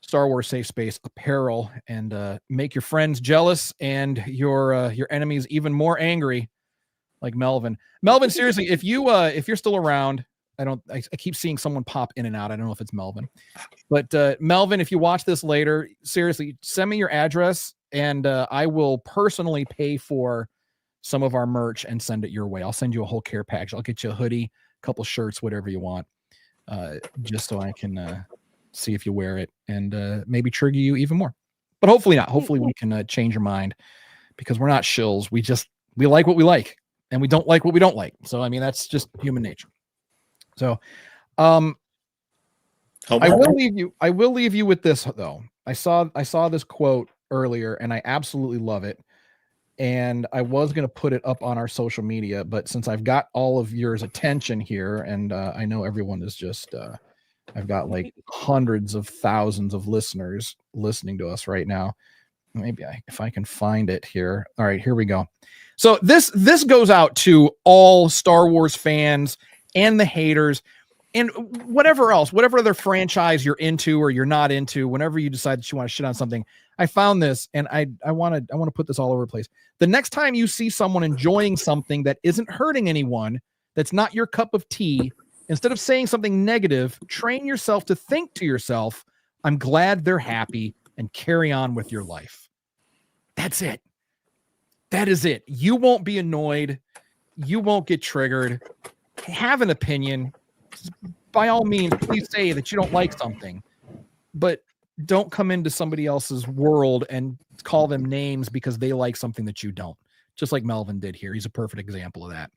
Star Wars Safe Space apparel, and make your friends jealous and your enemies even more angry, like Melvin. Melvin, seriously, if you're still around, I keep seeing someone pop in and out. I don't know if it's Melvin, but Melvin, if you watch this later, seriously, send me your address and I will personally pay for some of our merch and send it your way. I'll send you a whole care package. I'll get you a hoodie, a couple shirts, whatever you want, just so I can see if you wear it and maybe trigger you even more. But hopefully not. Hopefully we can change your mind, because we're not shills. We like what we like and we don't like what we don't like. So, I mean, that's just human nature. So, I will leave you with this though. I saw this quote earlier and I absolutely love it. And I was going to put it up on our social media, but since I've got all of yours attention here, and I know everyone is just, I've got like hundreds of thousands of listeners listening to us right now. Maybe if I can find it here. All right, here we go. So this goes out to all Star Wars fans and the haters and whatever other franchise you're into or you're not into. Whenever you decide that you want to shit on something, I found this and I want to put this all over the place. The next time you see someone enjoying something that isn't hurting anyone, that's not your cup of tea, instead of saying something negative, train yourself to think to yourself, I'm glad they're happy, and carry on with your life. That's it. That is it. You won't be annoyed. You won't get triggered. Have an opinion. By all means, please say that you don't like something, but don't come into somebody else's world and call them names because they like something that you don't. Just like Melvin did here. He's a perfect example of that.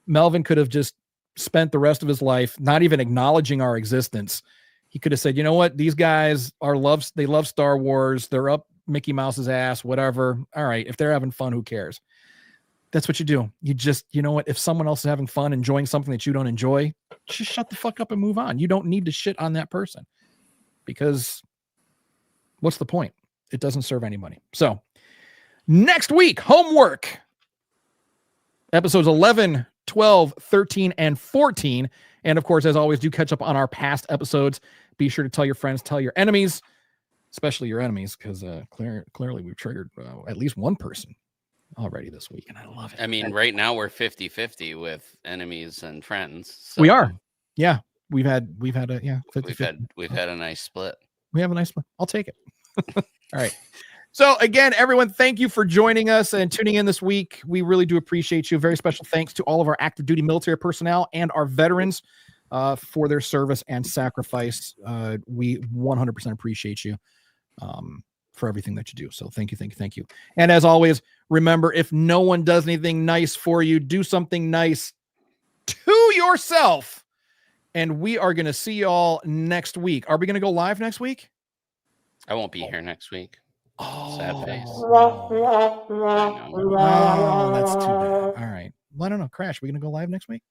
Melvin could have just spent the rest of his life not even acknowledging our existence. He could have said, you know what? These guys they love Star Wars. They're up Mickey Mouse's ass, whatever. All right. If they're having fun, who cares? That's what you do. You just, you know what? If someone else is having fun, enjoying something that you don't enjoy, just shut the fuck up and move on. You don't need to shit on that person because what's the point? It doesn't serve anybody. So next week, homework. Episodes 11, 12, 13, and 14. And of course, as always, do catch up on our past episodes. Be sure to tell your friends, tell your enemies, especially your enemies, because clearly we've triggered at least one person already this week, and I love it. I mean, right now we're 50-50 with enemies and friends. So we are. Yeah. We've had a 50-50. We've had a nice split. We have a nice one. I'll take it. All right. So again, everyone, thank you for joining us and tuning in this week. We really do appreciate you. Very special thanks to all of our active duty military personnel and our veterans for their service and sacrifice. We 100% appreciate you for everything that you do. So thank you. And as always, remember, if no one does anything nice for you, do something nice to yourself. And we are going to see y'all next week. Are we going to go live next week? I won't be here next week. Oh, sad face. Oh, that's too bad. All right. Well, I don't know. Crash, are we going to go live next week?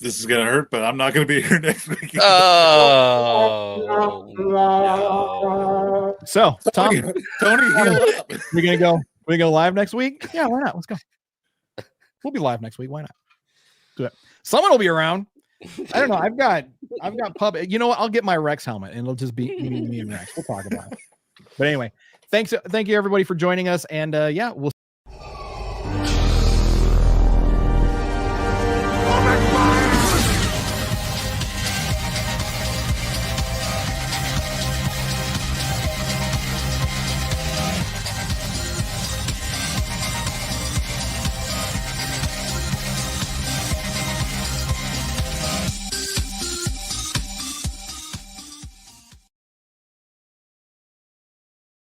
This is going to hurt, but I'm not going to be here next week. Oh, no. So, Tom, Tony, heal up. we're going to go live next week? Yeah, why not? Let's go. We'll be live next week. Why not? Do it. Someone will be around. I don't know. I've got pub. You know what? I'll get my Rex helmet and it'll just be me and Rex. We'll talk about it. But anyway, thank you everybody for joining us. And we'll